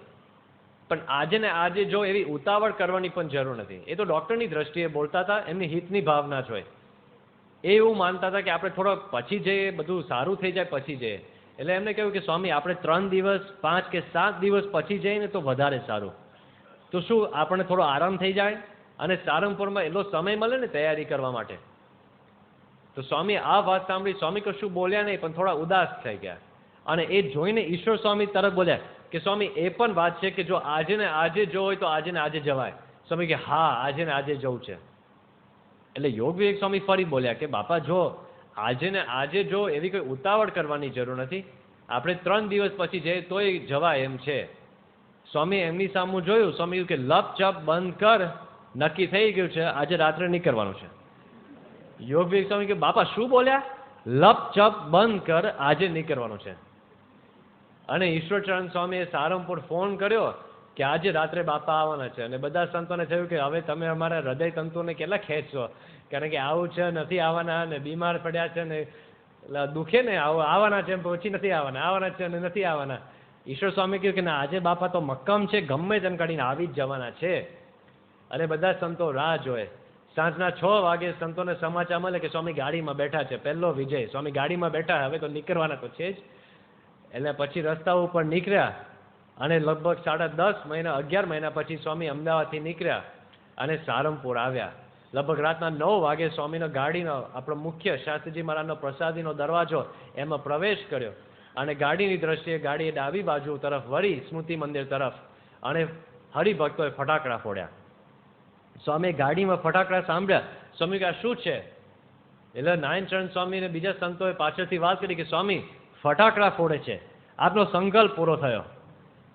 પણ આજે ને આજે જો એવી ઉતાવળ કરવાની પણ જરૂર નથી. એ તો ડૉક્ટરની દ્રષ્ટિએ બોલતા હતા, એમની હિતની ભાવના જ હોય. એ એવું માનતા હતા કે આપણે થોડો પછી જઈએ, બધું સારું થઈ જાય પછી જઈએ. એટલે એમને કહ્યું કે સ્વામી આપણે 3 દિવસ, 5 કે 7 દિવસ પછી જઈએ ને તો વધારે સારું. તો શું આપણને થોડો આરામ થઈ જાય અને સારંગપુરમાં એટલો સમય મળે ને તૈયારી કરવા માટે. તો સ્વામી આ વાત સાંભળી, સ્વામી કશું બોલ્યા નહીં, પણ થોડા ઉદાસ થઈ ગયા. અને એ જોઈને ઈશ્વર સ્વામી તરત બોલ્યા કે સ્વામી એ પણ વાત છે કે જો આજે ને આજે જવું હોય તો આજે ને આજે જવાય. સ્વામી કે હા, આજે ને આજે જવું છે. એટલે યોગ વિવેક સ્વામી ફરી બોલ્યા કે બાપા જો આજે ને આજે જો એવી કોઈ ઉતાવળ કરવાની જરૂર નથી, આપણે 3 દિવસ પછી જઈએ તોય જવાય એમ છે. સ્વામી એમની સામું જોયું, સ્વામી કે લપ ચપ બંધ કર, નક્કી થઈ ગયું છે, આજે રાત્રે નીકળવાનું છે. યોગ વિવેક સ્વામી કે બાપા શું બોલ્યા? લપ ચપ બંધ કર, આજે નીકળવાનું છે. અને ઈશ્વરચરણ સ્વામીએ સારંગપુર ફોન કર્યો કે આજે રાત્રે બાપા આવવાના છે. અને બધા સંતોને થયું કે હવે તમે અમારા હૃદય તંતુને કેટલા ખેંચશો, કારણ કે આવું છે, નથી આવવાના, ને બીમાર પડ્યા છે, ને દુખે ને આવવાના છે પછી નથી આવવાના, આવવાના છે અને નથી આવવાના. ઈશ્વર સ્વામી કહ્યું કે ના, આજે બાપા તો મક્કમ છે, ગમે તેમ કાઢીને આવી જ જવાના છે. અને બધા સંતો રાહ જોએ. સાંજના 6 વાગે સંતોને સમાચાર મળે કે સ્વામી ગાડીમાં બેઠા છે. પહેલો વિજય, સ્વામી ગાડીમાં બેઠા, હવે તો નીકળવાના તો છે જ. એટલે પછી રસ્તા ઉપર નીકળ્યા અને લગભગ 10.5 મહિના 11 મહિના પછી સ્વામી અમદાવાદથી નીકળ્યા અને સારંગપુર આવ્યા. લગભગ રાતના 9 વાગે સ્વામીનો ગાડીનો આપણો મુખ્ય શાસ્ત્રીજી મહારાજનો પ્રસાદીનો દરવાજો એમાં પ્રવેશ કર્યો. અને ગાડીની દ્રષ્ટિએ ગાડીએ ડાબી બાજુ તરફ વળી સ્મૃતિ મંદિર તરફ, અને હરિભક્તોએ ફટાકડા ફોડ્યા. સ્વામી ગાડીમાં ફટાકડા સાંભળ્યા. સ્વામી કે શું છે? એટલે નારાયણચરણ સ્વામી અને બીજા સંતોએ પાછળથી વાત કરી કે સ્વામી ફટાકડા ફોડે છે, આપનો સંકલ્પ પૂરો થયો.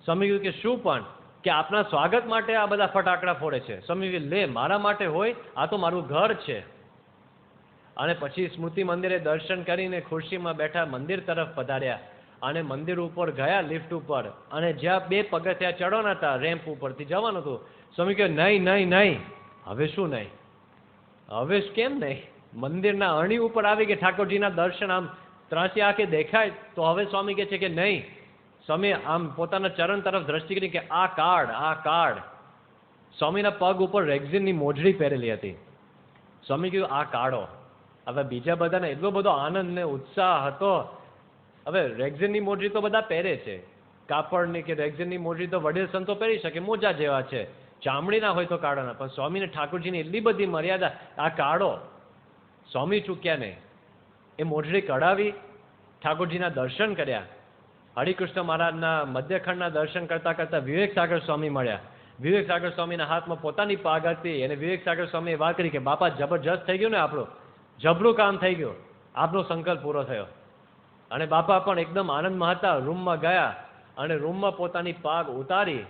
સ્વામી કહ્યું કે શું? પણ કે આપના સ્વાગત માટે આ બધા ફટાકડા ફોડે છે. સ્વામી કે લે, મારા માટે હોય, આ તો મારું ઘર છે. અને પછી સ્મૃતિ મંદિરે દર્શન કરીને ખુરશીમાં બેઠા મંદિર તરફ પધાર્યા અને મંદિર ઉપર ગયા, લિફ્ટ ઉપર, અને જ્યાં 2 પગથિયા ચડવાના હતા, રેમ્પ ઉપરથી જવાનું હતું. સ્વામી કહે નહીં નહીં નહીં. હવે શું નહીં? હવે કેમ નહીં? મંદિરના અણી ઉપર આવી કે ઠાકોરજીના દર્શન આમ ત્રાસી આંખે દેખાય, તો હવે સ્વામી કહે છે કે નહીં. સ્વામી આમ પોતાના ચરણ તરફ દ્રષ્ટિ કરી કે આ કાર્ડ. સ્વામીના પગ ઉપર રેક્ઝિનની મોજડી પહેરેલી હતી. સ્વામી કહ્યું આ કાઢો. હવે બીજા બધાને એટલો બધો આનંદ ને ઉત્સાહ હતો. હવે રેક્ઝિનની મોજડી તો બધા પહેરે છે, કાપડની કે રેક્ઝિનની મોજડી તો વડીલ સંતો પહેરી શકે, મોજા જેવા છે, ચામડીના હોય તો કાઢોના. પણ સ્વામીને ઠાકોરજીની એટલી બધી મર્યાદા, આ કાઢો. સ્વામી ચૂક્યા નહીં. એ મોજડી કઢાવી, ઠાકોરજીના દર્શન કર્યા. હરિકૃષ્ણ મહારાજના મધ્યખંડના દર્શન કરતા કરતા વિવેક સાગર સ્વામી મળ્યા. વિવેક સાગર સ્વામીના હાથમાં પોતાની પાગ હતી, અને વિવેક સાગર સ્વામીએ વાત કરી કે બાપા જબરજસ્ત થઈ ગયું ને, આપણું જબરું કામ થઈ ગયું, આપનો સંકલ્પ પૂરો થયો. અને બાપા પણ એકદમ આનંદમાં હતા. રૂમમાં ગયા અને રૂમમાં પોતાની પાગ ઉતારી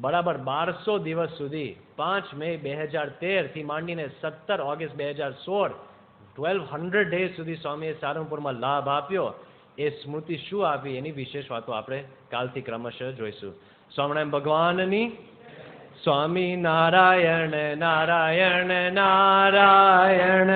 બરાબર 1200 દિવસ સુધી, 5 મે 2013 થી માંડીને 17 ઓગસ્ટ 2016, 1200 ડેઝ સુધી સ્વામીએ સારંગપુરમાં લાભ આપ્યો. એ સ્મૃતિ શું આપી એની વિશેષ વાતો આપણે કાલથી ક્રમશઃ જોઈશું. સ્વામિનારાયણ ભગવાનની. સ્વામી નારાયણ નારાયણ નારાયણ.